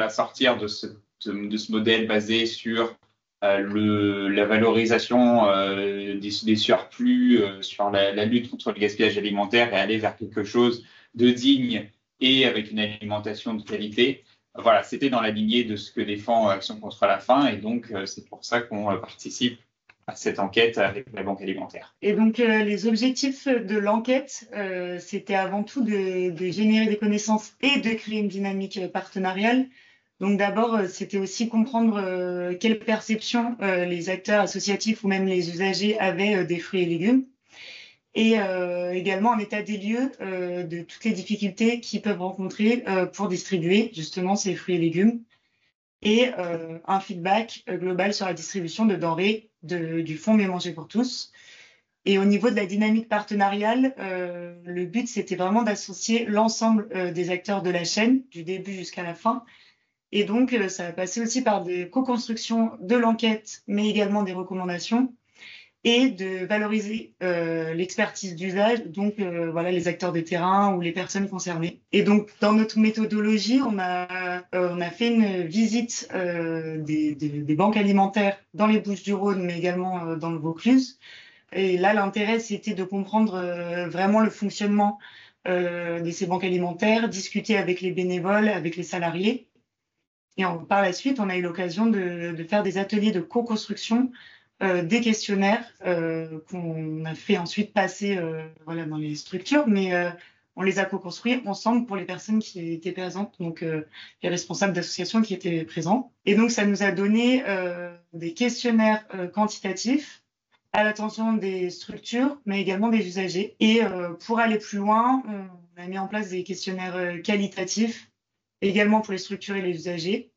sortir de ce modèle basé sur la valorisation des surplus, sur la lutte contre le gaspillage alimentaire et aller vers quelque chose de digne et avec une alimentation de qualité. Voilà, c'était dans la lignée de ce que défend Action contre la faim, et donc c'est pour ça qu'on participe à cette enquête avec la Banque alimentaire. Et donc les objectifs de l'enquête, c'était avant tout de générer des connaissances et de créer une dynamique partenariale. Donc d'abord, c'était aussi comprendre quelle perception les acteurs associatifs ou même les usagers avaient des fruits et légumes. Et également un état des lieux de toutes les difficultés qu'ils peuvent rencontrer pour distribuer justement ces fruits et légumes, et un feedback global sur la distribution de denrées du fonds Mieux manger pour tous. Et au niveau de la dynamique partenariale, le but c'était vraiment d'associer l'ensemble des acteurs de la chaîne, du début jusqu'à la fin. Et donc ça a passé aussi par des co-constructions de l'enquête, mais également des recommandations, et de valoriser l'expertise d'usage, donc les acteurs de terrain ou les personnes concernées. Et donc, dans notre méthodologie, on a fait une visite des banques alimentaires dans les Bouches-du-Rhône, mais également dans le Vaucluse. Et là, l'intérêt, c'était de comprendre vraiment le fonctionnement de ces banques alimentaires, discuter avec les bénévoles, avec les salariés. Et par la suite, on a eu l'occasion de faire des ateliers de co-construction, des questionnaires qu'on a fait ensuite passer dans les structures, mais on les a co-construits ensemble pour les personnes qui étaient présentes, donc les responsables d'associations qui étaient présents. Et donc ça nous a donné des questionnaires quantitatifs à l'attention des structures, mais également des usagers. Et pour aller plus loin, on a mis en place des questionnaires qualitatifs, également pour les structures et les usagers.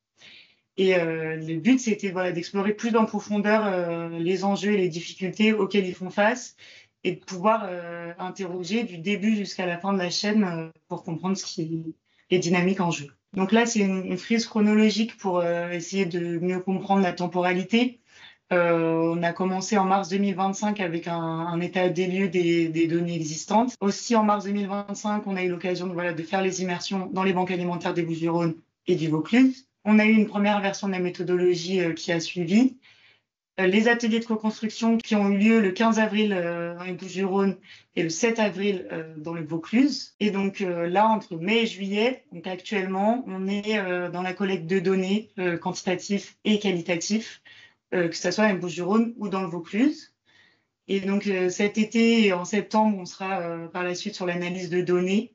Et le but, c'était d'explorer plus en profondeur les enjeux et les difficultés auxquels ils font face, et de pouvoir interroger du début jusqu'à la fin de la chaîne pour comprendre ce qui est dynamique en jeu. Donc là, c'est une frise chronologique pour essayer de mieux comprendre la temporalité. On a commencé en mars 2025 avec un état des lieux des données existantes. Aussi, en mars 2025, on a eu l'occasion de faire les immersions dans les banques alimentaires des Bouches-du-Rhône et du Vaucluse. On a eu une première version de la méthodologie qui a suivi. Les ateliers de co-construction qui ont eu lieu le 15 avril dans les Bouches-du-Rhône et le 7 avril dans le Vaucluse. Et donc là, entre mai et juillet, donc actuellement, on est dans la collecte de données quantitatives et qualitatives que ce soit dans les Bouches-du-Rhône ou dans le Vaucluse. Et donc cet été, en septembre, on sera par la suite sur l'analyse de données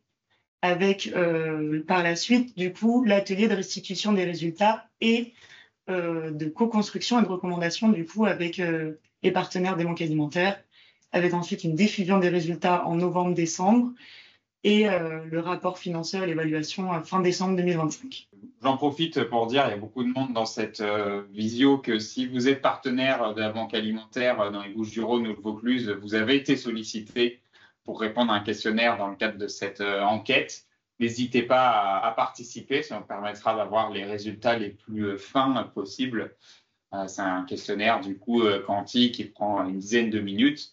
avec par la suite, du coup, l'atelier de restitution des résultats et de co-construction et de recommandation, du coup, avec les partenaires des banques alimentaires, avec ensuite une diffusion des résultats en novembre-décembre et le rapport financier et l'évaluation à fin décembre 2025. J'en profite pour dire, il y a beaucoup de monde dans cette visio, que si vous êtes partenaire de la banque alimentaire dans les Bouches-du-Rhône ou le Vaucluse, vous avez été sollicité pour répondre à un questionnaire dans le cadre de cette enquête. N'hésitez pas à participer, ça vous permettra d'avoir les résultats les plus fins possibles. C'est un questionnaire du coup quanti qui prend une dizaine de minutes.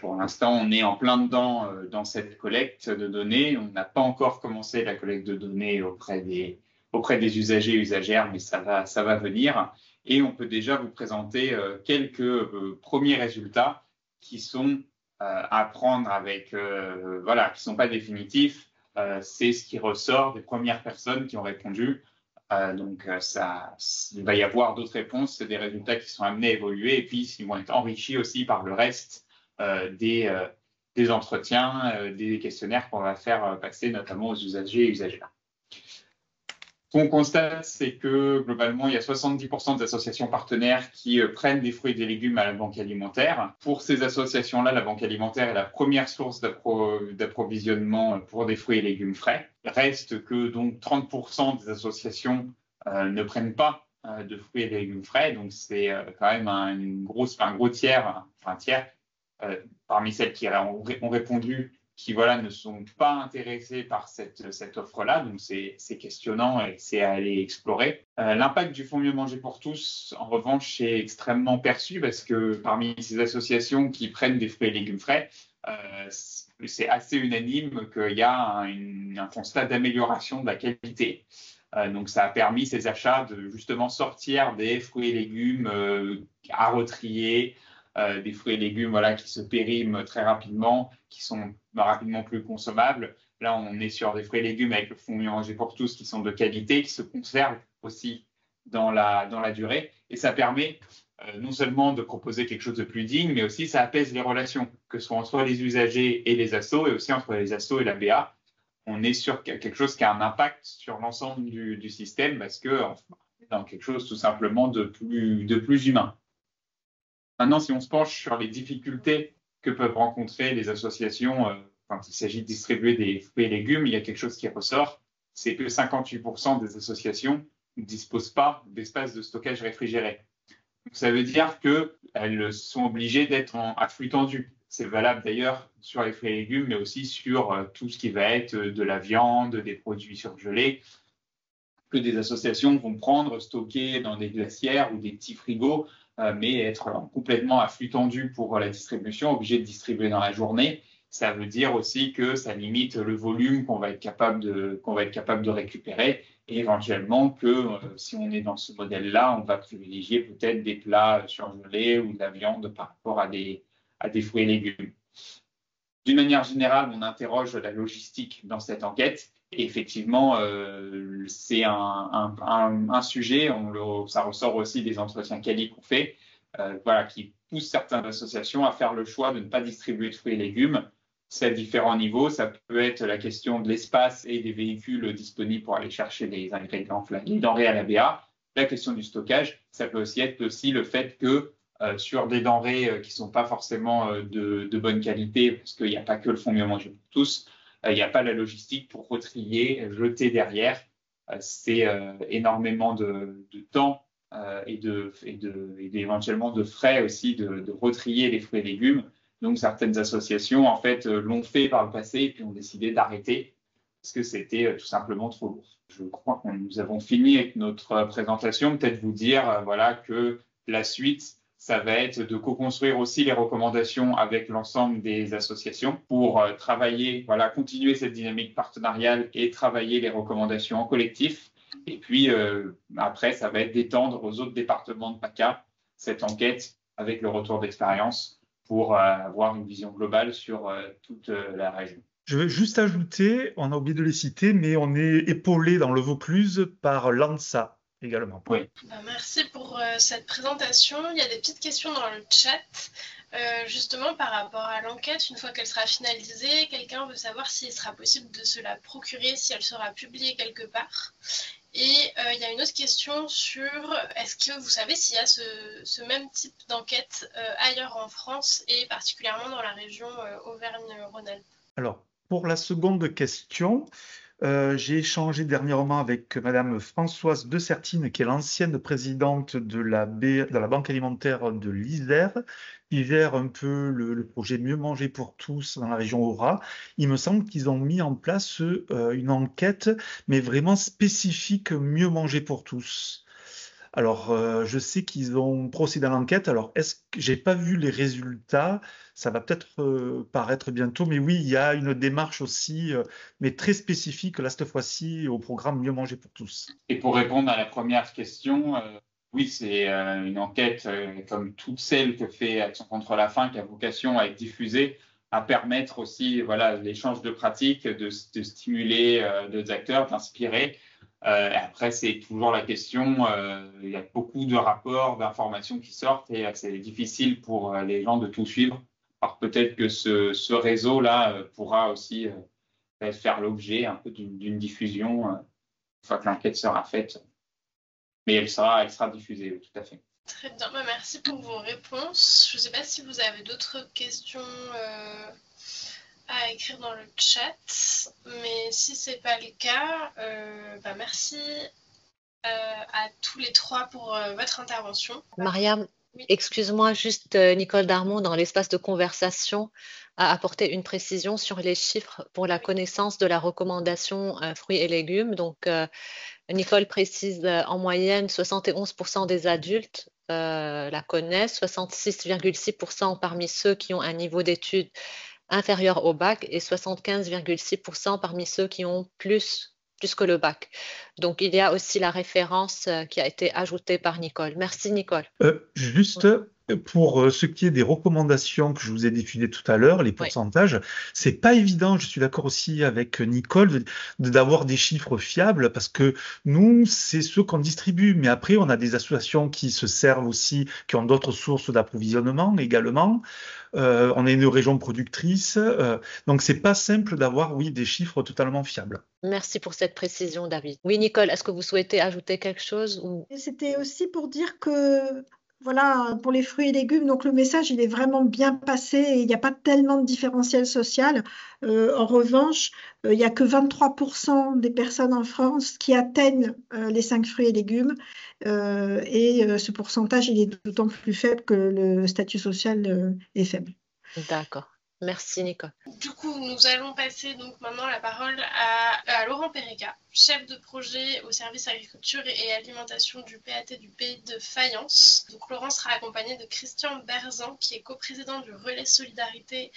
Pour l'instant, on est en plein dedans dans cette collecte de données. On n'a pas encore commencé la collecte de données auprès des usagers et usagères, mais ça va venir. Et on peut déjà vous présenter quelques premiers résultats qui sont à prendre avec, voilà, qui ne sont pas définitifs. C'est ce qui ressort des premières personnes qui ont répondu. Donc, il va y avoir d'autres réponses, c'est des résultats qui sont amenés à évoluer et puis ils vont être enrichis aussi par le reste des entretiens, des questionnaires qu'on va faire passer notamment aux usagers et usagères. Ce qu'on constate, c'est que globalement, il y a 70% des associations partenaires qui prennent des fruits et des légumes à la banque alimentaire. Pour ces associations-là, la banque alimentaire est la première source d'approvisionnement pour des fruits et légumes frais. Il reste que donc 30% des associations ne prennent pas de fruits et légumes frais, donc c'est quand même un gros tiers, un tiers parmi celles qui ont répondu qui voilà, ne sont pas intéressés par cette offre-là. Donc, c'est questionnant et c'est à aller explorer. L'impact du Fonds Mieux Manger pour tous, en revanche, est extrêmement perçu parce que parmi ces associations qui prennent des fruits et légumes frais, c'est assez unanime qu'il y a un constat d'amélioration de la qualité. Donc, ça a permis ces achats de justement sortir des fruits et légumes à retrier, des fruits et légumes voilà, qui se périment très rapidement, qui sont rapidement plus consommables. Là, on est sur des fruits et légumes avec le Fonds Mieux Manger pour tous qui sont de qualité, qui se conservent aussi dans la durée. Et ça permet non seulement de proposer quelque chose de plus digne, mais aussi ça apaise les relations, que ce soit entre les usagers et les assos, et aussi entre les assos et la BA. On est sur quelque chose qui a un impact sur l'ensemble du système parce que on est dans quelque chose tout simplement de plus humain. Maintenant, si on se penche sur les difficultés que peuvent rencontrer les associations quand il s'agit de distribuer des fruits et légumes, il y a quelque chose qui ressort, c'est que 58% des associations ne disposent pas d'espace de stockage réfrigéré. Donc, ça veut dire qu'elles sont obligées d'être à flux tendu. C'est valable d'ailleurs sur les fruits et légumes, mais aussi sur tout ce qui va être de la viande, des produits surgelés, que des associations vont prendre, stocker dans des glacières ou des petits frigos, mais être complètement à flux tendu pour la distribution, obligé de distribuer dans la journée. Ça veut dire aussi que ça limite le volume qu'on va être capable de récupérer et éventuellement que si on est dans ce modèle-là, on va privilégier peut-être des plats surgelés ou de la viande par rapport à des fruits et légumes. D'une manière générale, on interroge la logistique dans cette enquête. Et effectivement, c'est un sujet, ça ressort aussi des entretiens quali qu'on fait, voilà, qui poussent certaines associations à faire le choix de ne pas distribuer de fruits et légumes. C'est à différents niveaux. Ça peut être la question de l'espace et des véhicules disponibles pour aller chercher les ingrédients, les denrées à la BA. La question du stockage, ça peut aussi être le fait que sur des denrées qui ne sont pas forcément de bonne qualité, parce qu'il n'y a pas que le Fonds Mieux Manger pour tous, il n'y a pas la logistique pour retrier, jeter derrière. C'est énormément de temps et éventuellement de frais aussi de retrier les fruits et légumes. Donc, certaines associations, en fait, l'ont fait par le passé et puis ont décidé d'arrêter parce que c'était tout simplement trop lourd. Je crois que nous avons fini avec notre présentation. Peut-être vous dire voilà, que la suite, ça va être de co-construire aussi les recommandations avec l'ensemble des associations pour travailler, voilà, continuer cette dynamique partenariale et travailler les recommandations en collectif. Et puis, après, ça va être d'étendre aux autres départements de PACA cette enquête avec le retour d'expérience pour avoir une vision globale sur toute la région. Je vais juste ajouter, on a oublié de les citer, mais on est épaulé dans le Vaucluse par l'ANSA, également. Oui. Merci pour cette présentation. Il y a des petites questions dans le chat. Justement, par rapport à l'enquête, une fois qu'elle sera finalisée, quelqu'un veut savoir s'il sera possible de se la procurer, si elle sera publiée quelque part. Et il y a une autre question sur, est-ce que vous savez s'il y a ce même type d'enquête ailleurs en France et particulièrement dans la région Auvergne-Rhône-Alpes? Alors, pour la seconde question, j'ai échangé dernièrement avec Madame Françoise de Sertine, qui est l'ancienne présidente de la Banque alimentaire de l'Isère, qui gère un peu le projet Mieux manger pour tous dans la région Aura. Il me semble qu'ils ont mis en place une enquête, mais vraiment spécifique Mieux manger pour tous. Alors, je sais qu'ils ont procédé à l'enquête. Alors, est-ce que j'ai pas vu les résultats? Ça va peut-être paraître bientôt, mais oui, il y a une démarche aussi, mais très spécifique, là, cette fois-ci, au programme Mieux manger pour tous. Et pour répondre à la première question, oui, c'est une enquête comme toutes celles que fait Action contre la faim, qui a vocation à être diffusée, à permettre aussi l'échange de pratiques, de stimuler d'autres acteurs, d'inspirer. Après, c'est toujours la question, il y a beaucoup de rapports, d'informations qui sortent et c'est difficile pour les gens de tout suivre. Alors peut-être que ce réseau-là pourra aussi faire l'objet un peu d'une diffusion une fois que l'enquête sera faite. Mais elle sera diffusée, oui, tout à fait. Très bien, merci pour vos réponses. Je ne sais pas si vous avez d'autres questions à écrire dans le chat, mais si ce n'est pas le cas, merci à tous les trois pour votre intervention. Mariam, oui. Excuse-moi, juste Nicole Darmon, dans l'espace de conversation, a apporté une précision sur les chiffres pour la connaissance de la recommandation fruits et légumes. Donc, Nicole précise en moyenne 71% des adultes la connaissent, 66,6% parmi ceux qui ont un niveau d'études inférieur au bac et 75,6% parmi ceux qui ont plus que le bac. Donc, il y a aussi la référence qui a été ajoutée par Nicole. Merci, Nicole. Juste pour ce qui est des recommandations que je vous ai diffusées tout à l'heure, les pourcentages, c'est pas évident, je suis d'accord aussi avec Nicole, d'avoir des chiffres fiables parce que nous, c'est ceux qu'on distribue. Mais après, on a des associations qui se servent aussi, qui ont d'autres sources d'approvisionnement également. On est une région productrice, donc c'est pas simple d'avoir, oui, des chiffres totalement fiables. Merci pour cette précision, David. Oui, Nicole, est-ce que vous souhaitez ajouter quelque chose ou... C'était aussi pour dire que, voilà, pour les fruits et légumes, donc le message, il est vraiment bien passé et il n'y a pas tellement de différentiel social. En revanche, il n'y a que 23% des personnes en France qui atteignent les 5 fruits et légumes et ce pourcentage, il est d'autant plus faible que le statut social est faible. D'accord. Merci, Nicole. Du coup, nous allons passer donc maintenant la parole à Laurent Périca, chef de projet au service agriculture et alimentation du PAT du pays de Fayence. Donc, Laurent sera accompagné de Christian Berzan, qui est coprésident du Relais Solidarité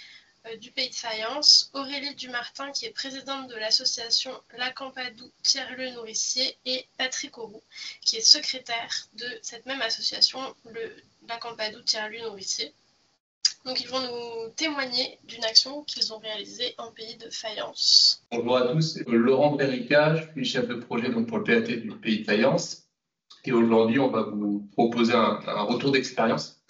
du pays de Fayence, Aurélie Dumartin, qui est présidente de l'association La Campadou Thierry Nourricier, et Patrick Auroux, qui est secrétaire de cette même association, La Campadou Thierry Nourricier. Donc, ils vont nous témoigner d'une action qu'ils ont réalisée en pays de Fayence. Bonjour à tous, c'est Laurent Périca, je suis chef de projet donc, pour le PAT du pays de Fayence. Et aujourd'hui, on va vous proposer un retour d'expérience,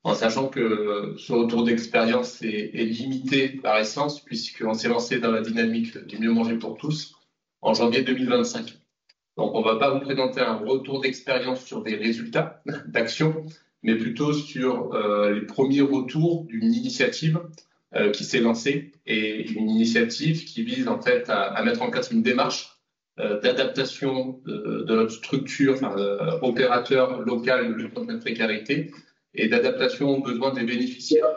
en sachant que ce retour d'expérience est limité par essence, puisqu'on s'est lancé dans la dynamique du mieux manger pour tous en janvier 2025. Donc, on ne va pas vous présenter un retour d'expérience sur des résultats d'action, mais plutôt sur les premiers retours d'une initiative qui s'est lancée et une initiative qui vise en fait à mettre en place une démarche d'adaptation de notre structure, opérateur local de lutte contre la précarité et d'adaptation aux besoins des bénéficiaires.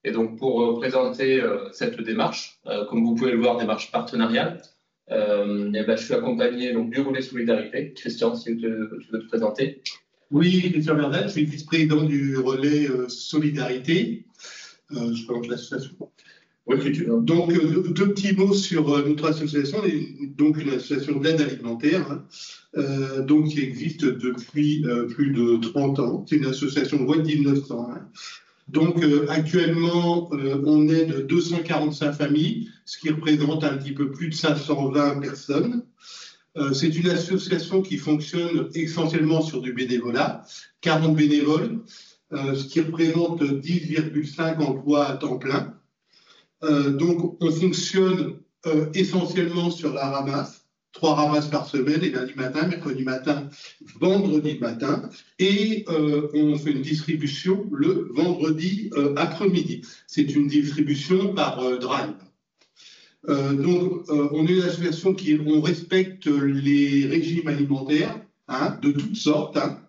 Et donc pour présenter cette démarche, comme vous pouvez le voir, démarche partenariale, je suis accompagné donc, du Relais Solidarité. Christian, si tu veux te présenter. Oui, Christian Berzan, je suis vice-président du Relais Solidarité. Je présente l'association. Oui, si tu veux. Donc, deux petits mots sur notre association, donc une association d'aide alimentaire, donc qui existe depuis plus de 30 ans. C'est une association loi de 1900. Donc, actuellement, on aide 245 familles, ce qui représente un petit peu plus de 520 personnes. C'est une association qui fonctionne essentiellement sur du bénévolat, 40 bénévoles, ce qui représente 10,5 emplois à temps plein. Donc, on fonctionne essentiellement sur la ramasse, 3 ramasses par semaine, les lundi matin, mercredi matin, vendredi matin, et on fait une distribution le vendredi après-midi. C'est une distribution par drive. Donc, on est une association on respecte les régimes alimentaires, hein, de toutes sortes. Hein.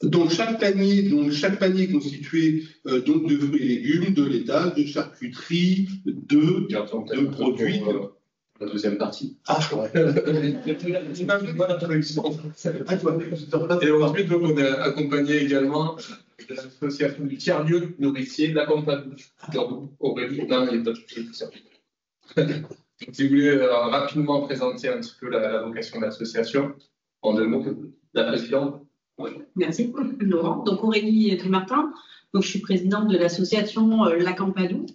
Donc chaque panier est constitué donc de fruits et légumes, de laitage, de charcuterie, de produits. La deuxième partie. Ah, ouais. Et ensuite, donc, on est accompagné également de l'association du tiers-lieu nourricier de la Campadou. Aurélie, non, il n'y a pas de souci. Si vous voulez rapidement présenter un petit peu la vocation de l'association, en 2 mots, la présidente. Oui, merci Laurent. Donc Aurélie Trimartin, donc je suis présidente de l'association La Campadou.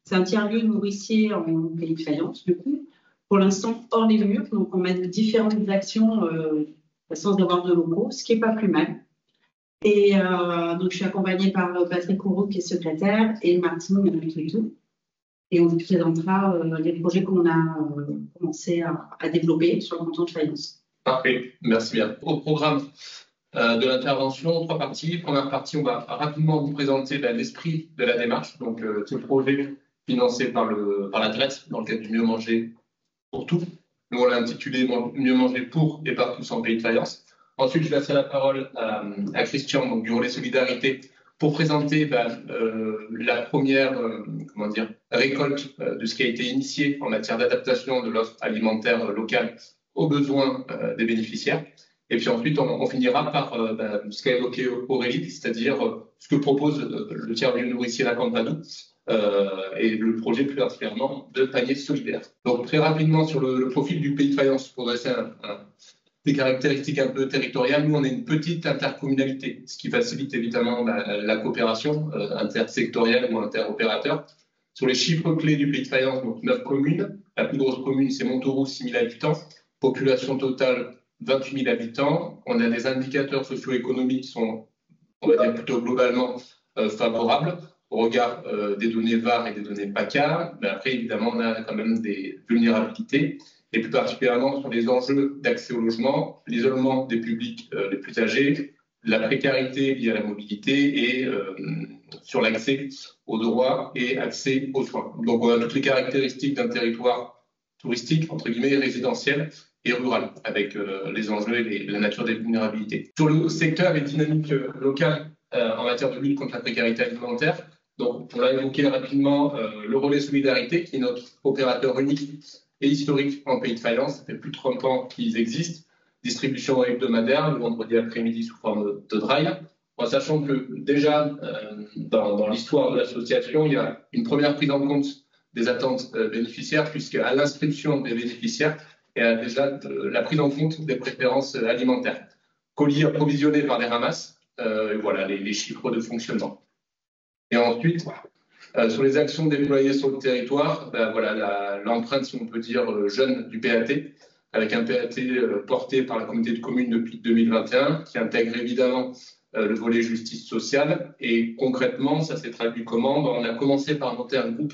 C'est un tiers-lieu nourricier en Pays de Fayence, du coup. Pour l'instant, hors les murs, donc on mène différentes actions sans avoir de locaux, ce qui n'est pas plus mal. Et donc je suis accompagnée par Patrick Courreau, qui est secrétaire, et Martine Métritou. Et on vous présentera les projets qu'on a commencé à développer sur le canton de Fayence. Parfait, merci bien. Au programme de l'intervention, 3 parties. Première partie, on va rapidement vous présenter l'esprit de la démarche. Donc, ce projet financé par la DRET dans le cadre du Mieux Manger pour tous. Nous, on l'a intitulé Mieux Manger pour et par tous en Pays de Fayence. Ensuite, je laisserai la parole à Christian, donc, du Relais Solidarité, pour présenter la première récolte de ce qui a été initié en matière d'adaptation de l'offre alimentaire locale aux besoins des bénéficiaires. Et puis ensuite, on finira par ce qu'a évoqué Aurélie, c'est-à-dire ce que propose le tiers-lieu nourricier La Campadou et le projet plus particulièrement de panier solidaire. Donc très rapidement sur le profil du Pays de Fayence, pour dresser des caractéristiques un peu territoriales, nous on est une petite intercommunalité, ce qui facilite évidemment la coopération intersectorielle ou interopérateur. Sur les chiffres clés du Pays de Fayence, donc 9 communes, la plus grosse commune c'est Montauroux, 6 000 habitants, population totale 28 000 habitants. On a des indicateurs socio-économiques qui sont, on va dire, plutôt globalement favorables au regard des données VAR et des données PACA. Mais après, évidemment, on a quand même des vulnérabilités, et plus particulièrement sur les enjeux d'accès au logement, l'isolement des publics les plus âgés, la précarité liée à la mobilité et sur l'accès aux droits et accès aux soins. Donc, on a toutes les caractéristiques d'un territoire touristique, entre guillemets, résidentiel, et rural, avec les enjeux et la nature des vulnérabilités. Sur le secteur et dynamique locale en matière de lutte contre la précarité alimentaire, donc on l'a évoqué rapidement, le Relais Solidarité, qui est notre opérateur unique et historique en Pays de Fayence. Ça fait plus de 30 ans qu'ils existent. Distribution hebdomadaire, le vendredi après-midi sous forme de drive. En sachant que déjà, dans l'histoire de l'association, il y a une première prise en compte des attentes bénéficiaires, puisqu'à l'inscription des bénéficiaires, il y a déjà la prise en compte des préférences alimentaires. Colis approvisionnés par les ramasses, voilà les chiffres de fonctionnement. Et ensuite, sur les actions déployées sur le territoire, voilà l'empreinte, si on peut dire, jeune du PAT, avec un PAT porté par la communauté de communes depuis 2021, qui intègre évidemment le volet justice sociale. Et concrètement, ça s'est traduit comment? On a commencé par monter un groupe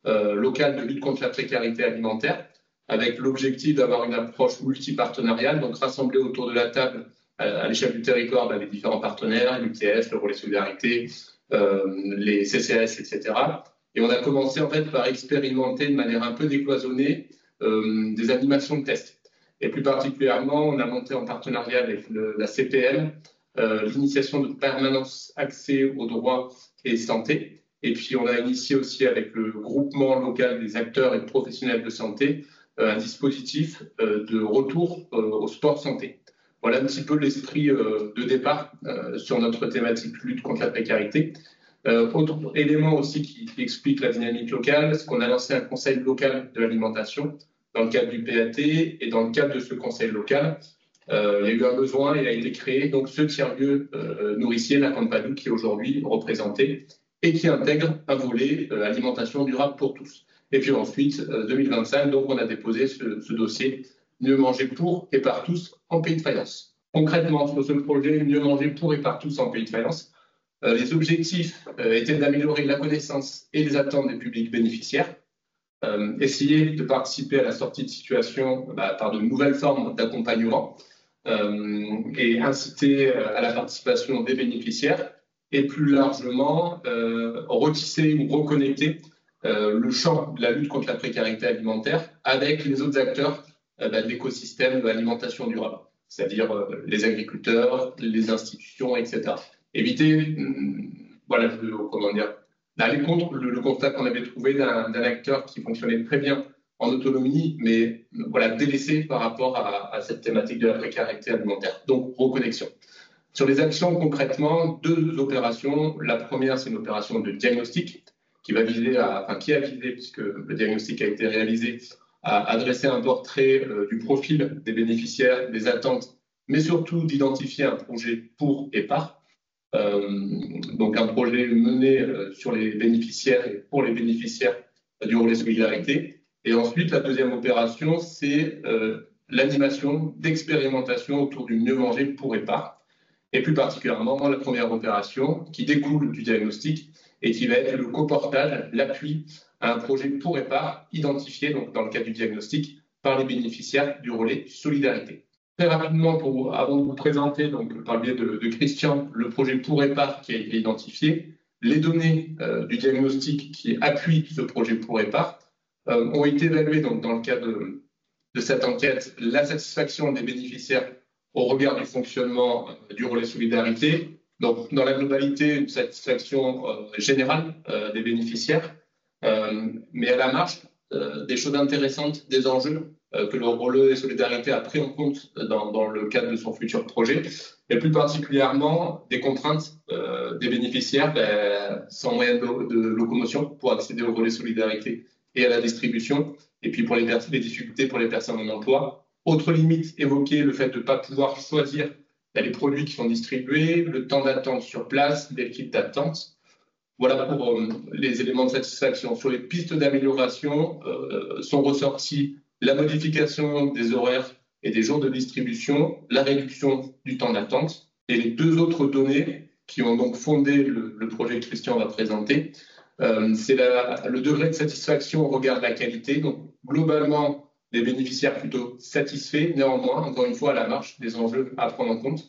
local de lutte contre la précarité alimentaire, avec l'objectif d'avoir une approche multipartenariale, donc rassembler autour de la table à l'échelle du territoire les différents partenaires, l'UTS, le Relais Solidarité, les CCAS, etc. Et on a commencé en fait par expérimenter de manière un peu décloisonnée des animations de tests. Et plus particulièrement, on a monté en partenariat avec la CPL l'initiation de permanence accès aux droits et santé. Et puis on a initié aussi avec le groupement local des acteurs et professionnels de santé un dispositif de retour au sport santé. Voilà un petit peu l'esprit de départ sur notre thématique lutte contre la précarité. Autre élément aussi qui explique la dynamique locale, c'est qu'on a lancé un conseil local de l'alimentation dans le cadre du PAT, et dans le cadre de ce conseil local, il y a eu un besoin et a été créé donc ce tiers-lieu nourricier, La Campadou, qui est aujourd'hui représenté et qui intègre un volet alimentation durable pour tous. Et puis ensuite, 2025, donc on a déposé ce dossier Mieux manger pour et par tous en Pays de Fayence. Concrètement, sur ce projet Mieux manger pour et par tous en Pays de Fayence, les objectifs étaient d'améliorer la connaissance et les attentes des publics bénéficiaires, essayer de participer à la sortie de situation par de nouvelles formes d'accompagnement et inciter à la participation des bénéficiaires et plus largement retisser ou reconnecter le champ de la lutte contre la précarité alimentaire avec les autres acteurs de l'écosystème de l'alimentation durable, c'est-à-dire les agriculteurs, les institutions, etc. Éviter, d'aller contre le constat qu'on avait trouvé d'un acteur qui fonctionnait très bien en autonomie, mais délaissé par rapport à cette thématique de la précarité alimentaire. Donc, reconnexion. Sur les actions, concrètement, 2 opérations. La première, c'est une opération de diagnostic qui a visé, puisque le diagnostic a été réalisé, à adresser un portrait du profil des bénéficiaires, des attentes, mais surtout d'identifier un projet pour et par. Donc un projet mené sur les bénéficiaires et pour les bénéficiaires du relais solidarité. Et ensuite, la deuxième opération, c'est l'animation d'expérimentation autour du mieux manger pour et par. Et plus particulièrement, la première opération qui découle du diagnostic et qui va être le coportage, l'appui à un projet pour et par identifié, donc dans le cadre du diagnostic, par les bénéficiaires du relais solidarité. Très rapidement, avant de vous présenter, donc par le biais de Christian, le projet pour et par qui a été identifié, les données du diagnostic qui appuient ce projet pour et par ont été évaluées donc, dans le cadre de cette enquête, la satisfaction des bénéficiaires au regard du fonctionnement du relais solidarité. Donc, dans la globalité, une satisfaction générale des bénéficiaires, mais à la marge, des choses intéressantes, des enjeux que le relais solidarité a pris en compte dans le cadre de son futur projet, et plus particulièrement des contraintes des bénéficiaires sans moyen de locomotion pour accéder au relais solidarité et à la distribution, et puis pour les difficultés pour les personnes en emploi. Autre limite évoquée, le fait de ne pas pouvoir choisir les produits qui sont distribués, le temps d'attente sur place, l'équipe d'attente. Voilà pour les éléments de satisfaction. Sur les pistes d'amélioration, sont ressortis la modification des horaires et des jours de distribution, la réduction du temps d'attente. Et les 2 autres données qui ont donc fondé le projet que Christian va présenter, c'est le degré de satisfaction au regard de la qualité. Donc, globalement, les bénéficiaires plutôt satisfaits, néanmoins, encore une fois, à la marge des enjeux à prendre en compte.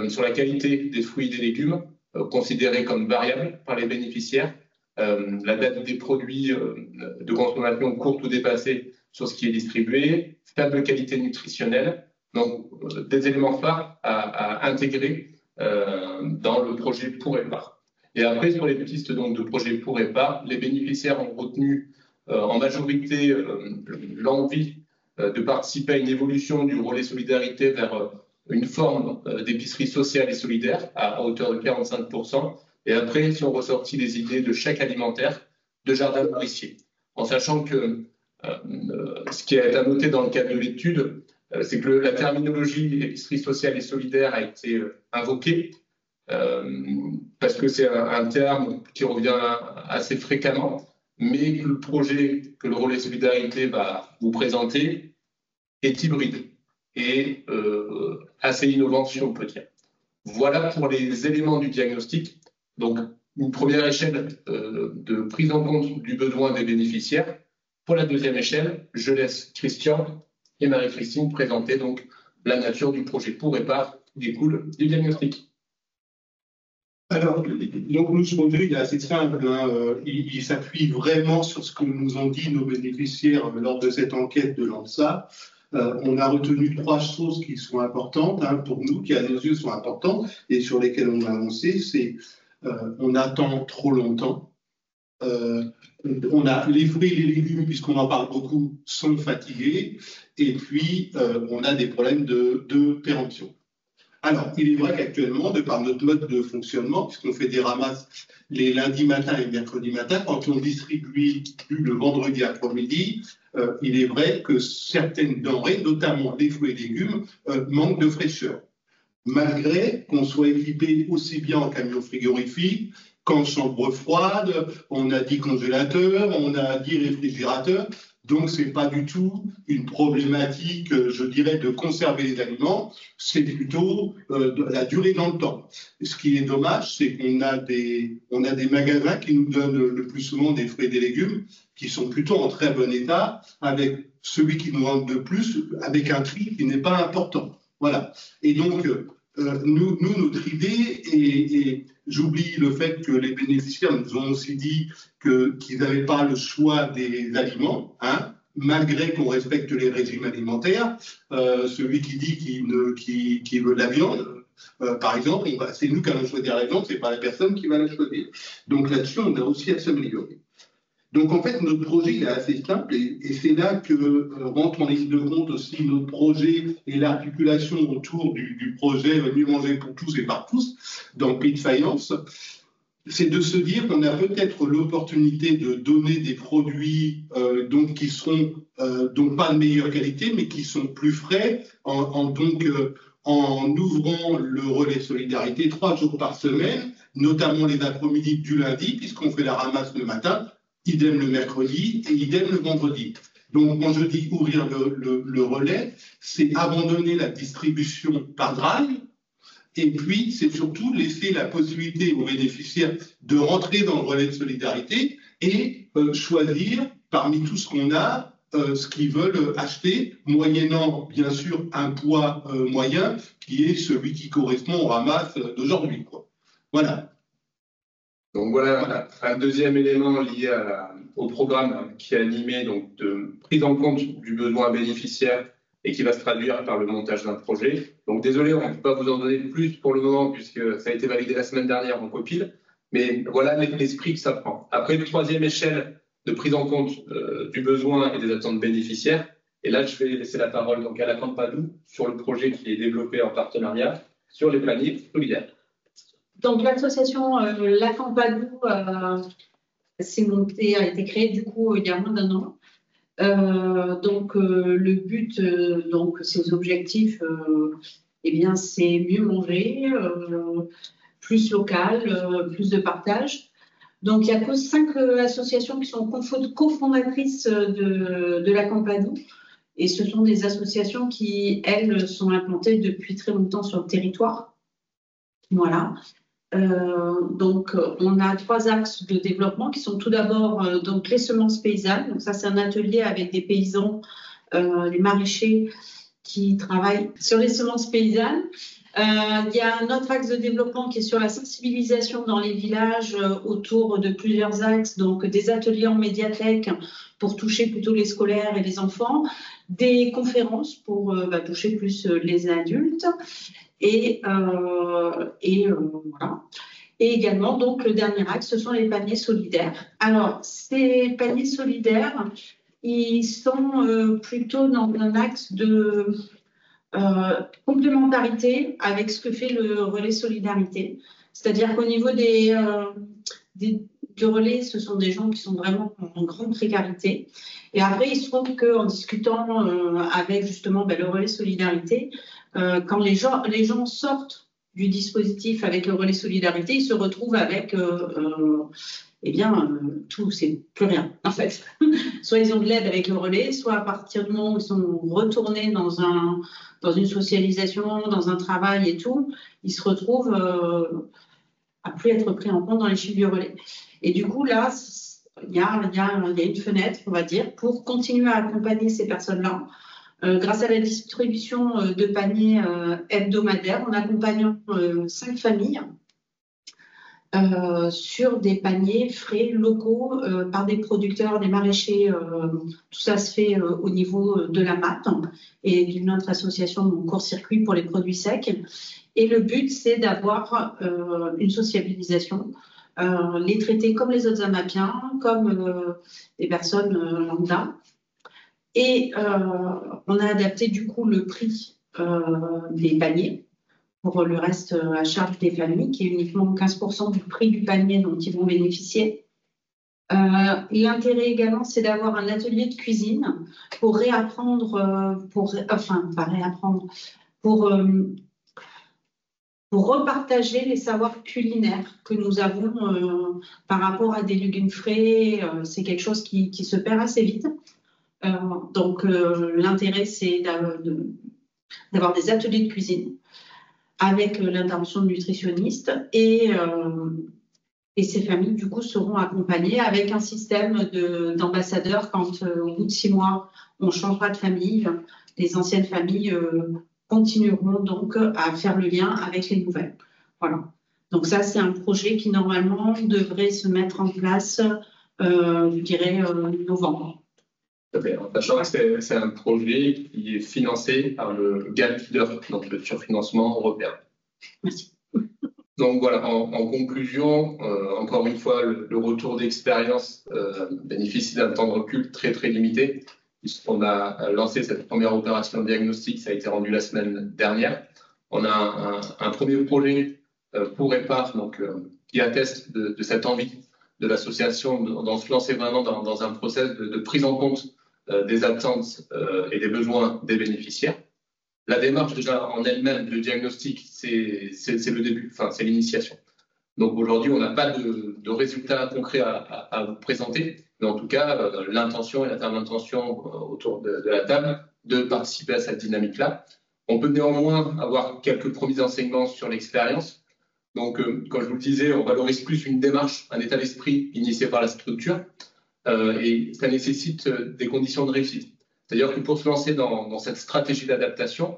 Sur la qualité des fruits et des légumes, considérés comme variables par les bénéficiaires, la date des produits de consommation courte ou dépassée sur ce qui est distribué, faible qualité nutritionnelle, donc des éléments phares à intégrer dans le projet pour et par. Et après, sur les pistes donc, de projet pour et par, les bénéficiaires ont retenu en majorité l'envie de participer à une évolution du relais solidarité vers une forme d'épicerie sociale et solidaire à hauteur de 45%. Et après, si on ressortit les idées de chèque alimentaire, de jardin nourricier. En sachant que ce qui est à noter dans le cadre de l'étude, c'est que la terminologie épicerie sociale et solidaire a été invoquée parce que c'est un terme qui revient assez fréquemment, mais que le projet que le relais solidarité va vous présenter est hybride et assez innovant, si on peut dire. Voilà pour les éléments du diagnostic. Donc, une première échelle de prise en compte du besoin des bénéficiaires. Pour la deuxième échelle, je laisse Christian et Marie-Christine présenter donc la nature du projet pour et par qui découle du diagnostic. Alors, donc nous, ce projet, il est assez simple. Il s'appuie vraiment sur ce que nous ont dit nos bénéficiaires lors de cette enquête de l'ANSA. On a retenu 3 choses qui sont importantes pour nous, qui à nos yeux sont importantes et sur lesquelles on a avancé. C'est on attend trop longtemps. On a les fruits et les légumes, puisqu'on en parle beaucoup, sont fatigués. Et puis, on a des problèmes de péremption. Alors, il est vrai qu'actuellement, de par notre mode de fonctionnement, puisqu'on fait des ramasses les lundis matin et mercredis matin, quand on distribue le vendredi après-midi, il est vrai que certaines denrées, notamment les fruits et légumes, manquent de fraîcheur. Malgré qu'on soit équipé aussi bien en camion frigorifique Quand chambre froide, on a dit congélateur, on a dit réfrigérateur. Donc, ce n'est pas du tout une problématique, je dirais, de conserver les aliments, c'est plutôt la durée dans le temps. Ce qui est dommage, c'est qu'on a des magasins qui nous donnent le plus souvent des fruits et des légumes qui sont plutôt en très bon état, avec celui qui nous vend le plus, avec un tri qui n'est pas important. Voilà. Et donc, notre idée, et j'oublie le fait que les bénéficiaires nous ont aussi dit qu'ils n'avaient pas le choix des aliments, hein, malgré qu'on respecte les régimes alimentaires. Celui qui dit qu'il veut de la viande, par exemple, c'est nous qui allons choisir la viande, ce n'est pas la personne qui va la choisir. Donc là-dessus, on a aussi à s'améliorer. Donc en fait, notre projet il est assez simple et c'est là que rentre en ligne de compte aussi notre projet et l'articulation autour du projet Mieux manger pour tous et par tous dans le Pays de Fayence. C'est de se dire qu'on a peut-être l'opportunité de donner des produits donc qui seront donc pas de meilleure qualité, mais qui sont plus frais en ouvrant le relais solidarité 3 jours par semaine, notamment les après-midi du lundi, puisqu'on fait la ramasse le matin. Idem le mercredi et idem le vendredi. Donc, quand je dis ouvrir le relais, c'est abandonner la distribution par drive et puis c'est surtout laisser la possibilité aux bénéficiaires de rentrer dans le relais de solidarité et choisir parmi tout ce qu'on a ce qu'ils veulent acheter, moyennant bien sûr un poids moyen qui est celui qui correspond au ramasse d'aujourd'hui. Voilà. Donc voilà un deuxième élément lié au programme qui est animé donc de prise en compte du besoin bénéficiaire et qui va se traduire par le montage d'un projet. Donc désolé, on ne peut pas vous en donner plus pour le moment puisque ça a été validé la semaine dernière en copile, mais voilà l'esprit que ça prend. Après, une troisième échelle de prise en compte du besoin et des attentes bénéficiaires. Et là, je vais laisser la parole donc à la Campadou sur le projet qui est développé en partenariat sur les plannings solidaires. Donc l'association La Campadou a été créée du coup il y a moins d'un an. Donc le but, donc ses objectifs, eh bien c'est mieux manger, plus local, plus de partage. Donc il y a que 5 associations qui sont cofondatrices de La Campadou. Et ce sont des associations qui, elles, sont implantées depuis très longtemps sur le territoire. Voilà. Donc, on a 3 axes de développement qui sont tout d'abord donc les semences paysannes. Donc ça, c'est un atelier avec des paysans, les maraîchers qui travaillent sur les semences paysannes. Il y a un autre axe de développement qui est sur la sensibilisation dans les villages autour de plusieurs axes, donc des ateliers en médiathèque pour toucher plutôt les scolaires et les enfants, des conférences pour toucher plus les adultes. Et voilà. Et également, donc, le dernier axe, ce sont les paniers solidaires. Alors, ces paniers solidaires, ils sont plutôt dans un axe de complémentarité avec ce que fait le relais solidarité. C'est-à-dire qu'au niveau du relais, ce sont des gens qui sont vraiment en grande précarité. Et après, il se trouve qu'en discutant avec justement le relais solidarité, quand les gens sortent du dispositif avec le relais solidarité, ils se retrouvent avec tout, c'est plus rien en fait. Soit ils ont de l'aide avec le relais, soit à partir du moment où ils sont retournés dans une socialisation, dans un travail et tout, ils se retrouvent à plus être pris en compte dans les chiffres du relais. Et du coup, là, il y a une fenêtre, on va dire, pour continuer à accompagner ces personnes-là. Grâce à la distribution de paniers hebdomadaires, en accompagnant 5 familles sur des paniers frais locaux par des producteurs, des maraîchers. Tout ça se fait au niveau de la MAT et d'une autre association, Court-Circuit pour les produits secs. Et le but, c'est d'avoir une sociabilisation, les traiter comme les autres Amapiens, comme des personnes lambda. Et on a adapté du coup le prix des paniers pour le reste à charge des familles, qui est uniquement 15% du prix du panier dont ils vont bénéficier. L'intérêt également, c'est d'avoir un atelier de cuisine pour réapprendre, pour pour repartager les savoirs culinaires que nous avons par rapport à des légumes frais. C'est quelque chose qui se perd assez vite. Donc, l'intérêt, c'est d'avoir des ateliers de cuisine avec l'intervention de nutritionnistes et ces familles, du coup, seront accompagnées avec un système d'ambassadeurs quand, au bout de 6 mois, on changera de famille. Les anciennes familles continueront donc à faire le lien avec les nouvelles. Voilà. Donc ça, c'est un projet qui, normalement, devrait se mettre en place, je dirais, novembre. En sachant que c'est un projet qui est financé par le GAP Leader, donc le surfinancement européen. Merci. Donc voilà, en conclusion, encore une fois, le retour d'expérience bénéficie d'un temps de recul très très limité, puisqu'on a lancé cette première opération de diagnostic, ça a été rendu la semaine dernière. On a un premier projet pour EPAR, donc, qui atteste de cette envie de l'association de se lancer vraiment dans un process de prise en compte des attentes et des besoins des bénéficiaires. La démarche déjà en elle-même, le diagnostic, c'est le début, enfin c'est l'initiation. Donc aujourd'hui, on n'a pas de résultats concrets à vous présenter, mais en tout cas, l'intention et la terme d'intention autour de la table de participer à cette dynamique-là. On peut néanmoins avoir quelques premiers enseignements sur l'expérience. Donc, comme je vous le disais, on valorise plus une démarche, un état d'esprit initié par la structure, et ça nécessite des conditions de réussite. C'est-à-dire que pour se lancer dans cette stratégie d'adaptation,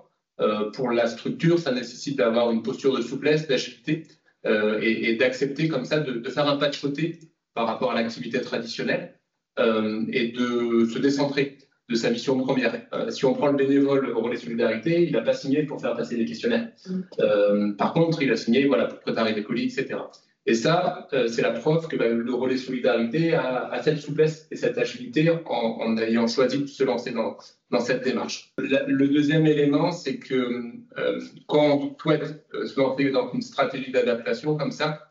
pour la structure, ça nécessite d'avoir une posture de souplesse, d'agilité et d'accepter comme ça de faire un pas de côté par rapport à l'activité traditionnelle et de se décentrer de sa mission première. Si on prend le bénévole au relais solidarité, il n'a pas signé pour faire passer des questionnaires. Par contre, il a signé pour préparer des colis, etc. Et ça, c'est la preuve que le relais solidarité a cette souplesse et cette agilité en ayant choisi de se lancer dans cette démarche. Le deuxième élément, c'est que quand on souhaite se lancer dans une stratégie d'adaptation comme ça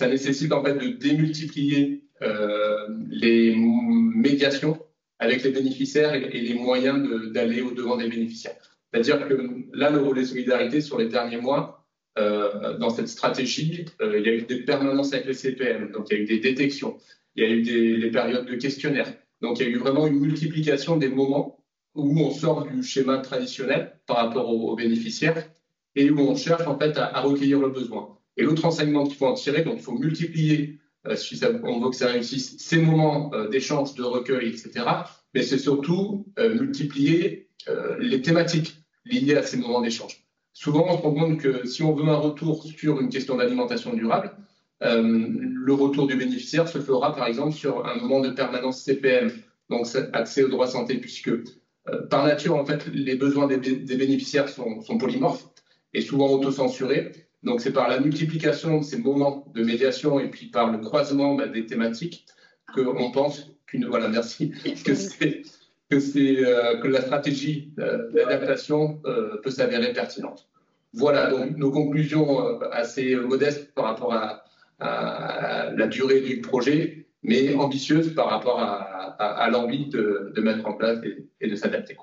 nécessite en fait de démultiplier les médiations avec les bénéficiaires et les moyens d'aller au-devant des bénéficiaires. C'est-à-dire que là, le relais solidarité, sur les derniers mois, dans cette stratégie, il y a eu des permanences avec les CPM, donc il y a eu des détections, il y a eu des périodes de questionnaires. Donc il y a eu vraiment une multiplication des moments où on sort du schéma traditionnel par rapport aux bénéficiaires et où on cherche en fait à recueillir le besoin. Et l'autre enseignement qu'il faut en tirer, donc il faut multiplier, si on veut que ça réussisse, ces moments d'échange, de recueil, etc. Mais c'est surtout multiplier les thématiques liées à ces moments d'échange. Souvent, on se rend compte que si on veut un retour sur une question d'alimentation durable, le retour du bénéficiaire se fera par exemple sur un moment de permanence CPM, donc accès aux droits santé, puisque par nature, en fait, les besoins des bénéficiaires sont polymorphes et souvent autocensurés. Donc, c'est par la multiplication de ces moments de médiation et puis par le croisement des thématiques qu'on pense que la stratégie d'adaptation peut s'avérer pertinente. Voilà, donc nos conclusions assez modestes par rapport à la durée du projet, mais ambitieuses par rapport à l'envie de mettre en place et de s'adapter.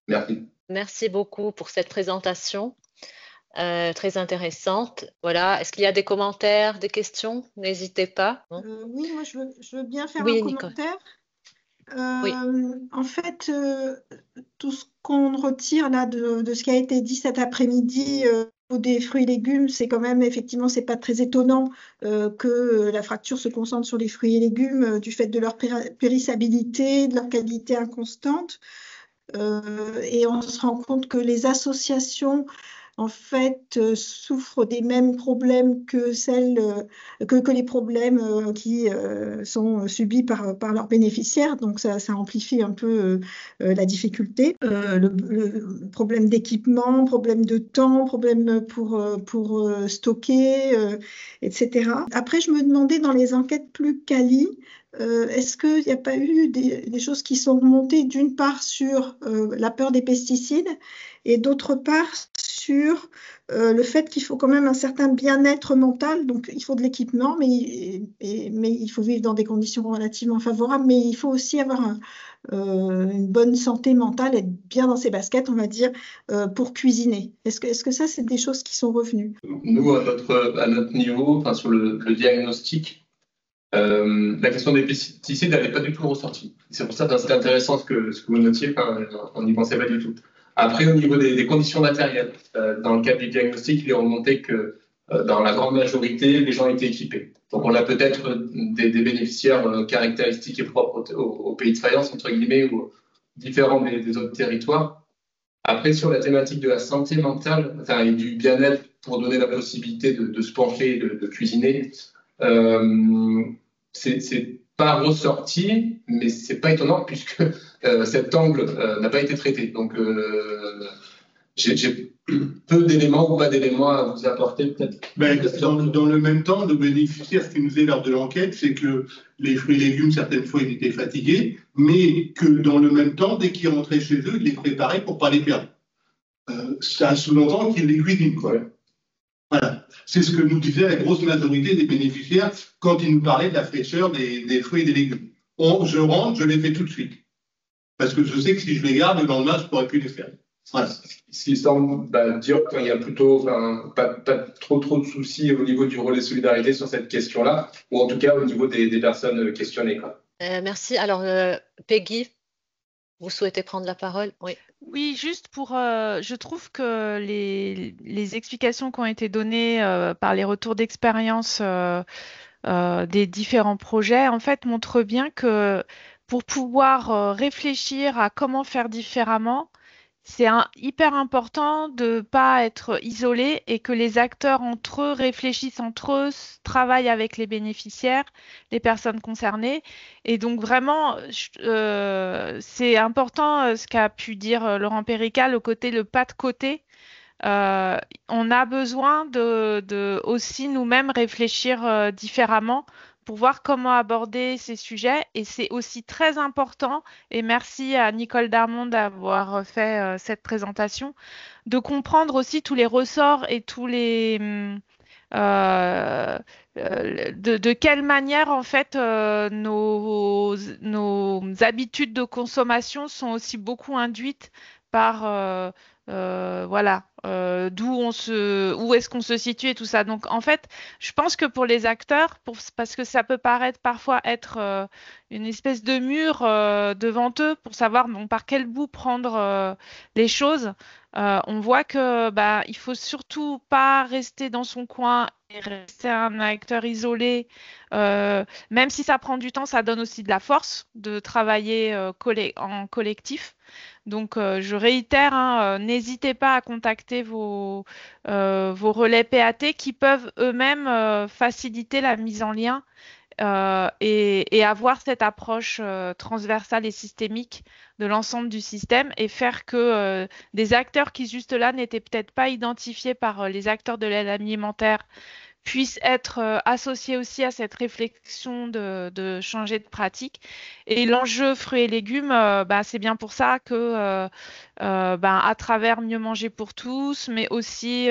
Merci. Merci beaucoup pour cette présentation. Très intéressante. Voilà. Est-ce qu'il y a des commentaires, des questions? N'hésitez pas. Oui, moi je veux bien faire Oui, un Nicole. commentaire. Oui. En fait, tout ce qu'on retire là de ce qui a été dit cet après-midi des fruits et légumes, c'est quand même, effectivement, c'est pas très étonnant que la fracture se concentre sur les fruits et légumes du fait de leur périssabilité, de leur qualité inconstante. Et on se rend compte que les associations en fait souffrent des mêmes problèmes que les problèmes qui sont subis par leurs bénéficiaires. Donc ça amplifie un peu la difficulté. Le problème d'équipement, problème de temps, problème pour stocker, etc. Après, je me demandais dans les enquêtes plus quali, est-ce qu'il n'y a pas eu des choses qui sont remontées d'une part sur la peur des pesticides et d'autre part sur le fait qu'il faut quand même un certain bien-être mental. Donc, il faut de l'équipement, mais il faut vivre dans des conditions relativement favorables. Mais il faut aussi avoir une bonne santé mentale, être bien dans ses baskets, on va dire, pour cuisiner. Est-ce que ça, c'est des choses qui sont revenues? Nous, à notre niveau, enfin, sur le diagnostic, la question des pesticides, elle n'est pas du tout ressortie. C'est pour ça que c'est intéressant ce que vous notiez, on n'y pensait pas du tout. Après, au niveau des conditions matérielles, dans le cadre du diagnostic, il est remonté que dans la grande majorité, les gens étaient équipés. Donc, on a peut-être des bénéficiaires caractéristiques et propres au pays de Fayence, entre guillemets, ou différents des autres territoires. Après, sur la thématique de la santé mentale, et du bien-être pour donner la possibilité de se pencher et de cuisiner, c'est pas ressorti, mais c'est pas étonnant puisque cet angle n'a pas été traité. Donc, j'ai peu d'éléments ou pas d'éléments à vous apporter peut-être. Dans le même temps, le bénéficiaire, ce qui nous est lors de l'enquête, c'est que les fruits et légumes, certaines fois, ils étaient fatigués, mais que dans le même temps, dès qu'ils rentraient chez eux, ils les préparaient pour pas les perdre. Ça sous-entend qu'ils les cuisinent, quoi. Voilà. C'est ce que nous disait la grosse majorité des bénéficiaires quand ils nous parlaient de la fraîcheur des fruits et des légumes. Je rentre, je les fais tout de suite. Parce que je sais que si je les garde, le lendemain, je ne pourrai plus les faire. Voilà. Ce qui semble dire qu'il y a plutôt pas trop de soucis au niveau du relais solidarité sur cette question-là, ou en tout cas au niveau des personnes questionnées, quoi. Merci. Alors, Peggy, vous souhaitez prendre la parole? Oui. Oui, juste je trouve que les explications qui ont été données par les retours d'expérience des différents projets, en fait, montrent bien que pour pouvoir réfléchir à comment faire différemment, c'est hyper important de ne pas être isolé et que les acteurs entre eux réfléchissent entre eux, travaillent avec les bénéficiaires, les personnes concernées. Et donc vraiment, c'est important ce qu'a pu dire Laurent Pérical, le pas de côté. On a besoin de aussi nous-mêmes réfléchir différemment pour voir comment aborder ces sujets. Et c'est aussi très important, et merci à Nicole Darmon d'avoir fait cette présentation, de comprendre aussi tous les ressorts et tous les... de quelle manière en fait nos habitudes de consommation sont aussi beaucoup induites par voilà, où est-ce qu'on se situe et tout ça. Donc en fait, je pense que pour les acteurs, parce que ça peut paraître parfois être une espèce de mur devant eux pour savoir par quel bout prendre les choses, on voit que il faut surtout pas rester dans son coin et rester un acteur isolé. Même si ça prend du temps, ça donne aussi de la force de travailler en collectif. Donc, je réitère, n'hésitez pas à contacter vos relais PAT qui peuvent eux-mêmes faciliter la mise en lien et avoir cette approche transversale et systémique de l'ensemble du système et faire que des acteurs qui juste là n'étaient peut-être pas identifiés par les acteurs de l'aide alimentaire puissent être associés aussi à cette réflexion de changer de pratique. Et l'enjeu fruits et légumes, c'est bien pour ça que à travers Mieux manger pour tous, mais aussi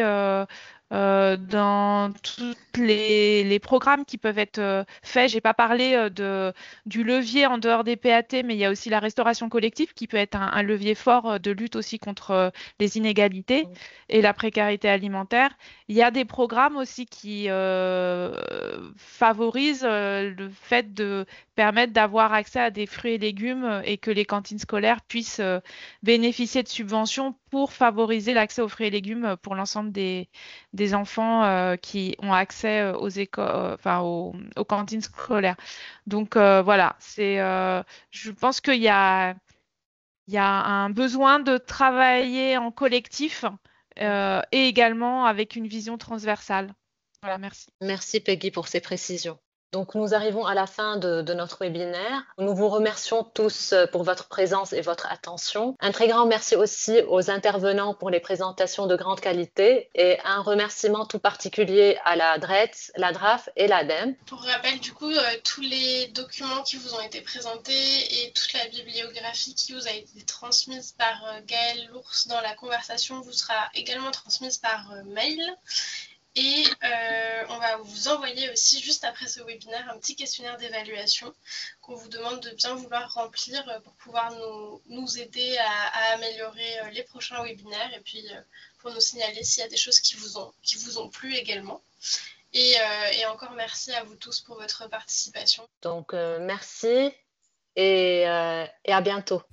dans tous les programmes qui peuvent être faits. J'ai pas parlé du levier en dehors des PAT, mais il y a aussi la restauration collective qui peut être un levier fort de lutte aussi contre les inégalités et la précarité alimentaire. Il y a des programmes aussi qui favorisent le fait de permettre d'avoir accès à des fruits et légumes et que les cantines scolaires puissent bénéficier de subventions pour favoriser l'accès aux fruits et légumes pour l'ensemble des enfants qui ont accès aux écoles, aux cantines scolaires. Donc voilà, je pense qu'il y a un besoin de travailler en collectif et également avec une vision transversale. Voilà, merci. Merci Peggy pour ces précisions. Donc, nous arrivons à la fin de notre webinaire. Nous vous remercions tous pour votre présence et votre attention. Un très grand merci aussi aux intervenants pour les présentations de grande qualité et un remerciement tout particulier à la DREETS, la DRAF et l'ADEME. Pour rappel, du coup, tous les documents qui vous ont été présentés et toute la bibliographie qui vous a été transmise par Gaëlle Lours dans la conversation vous sera également transmise par mail. Et on va vous envoyer aussi, juste après ce webinaire, un petit questionnaire d'évaluation qu'on vous demande de bien vouloir remplir pour pouvoir nous aider à améliorer les prochains webinaires et puis pour nous signaler s'il y a des choses qui vous ont plu également. Et encore merci à vous tous pour votre participation. Donc merci et à bientôt.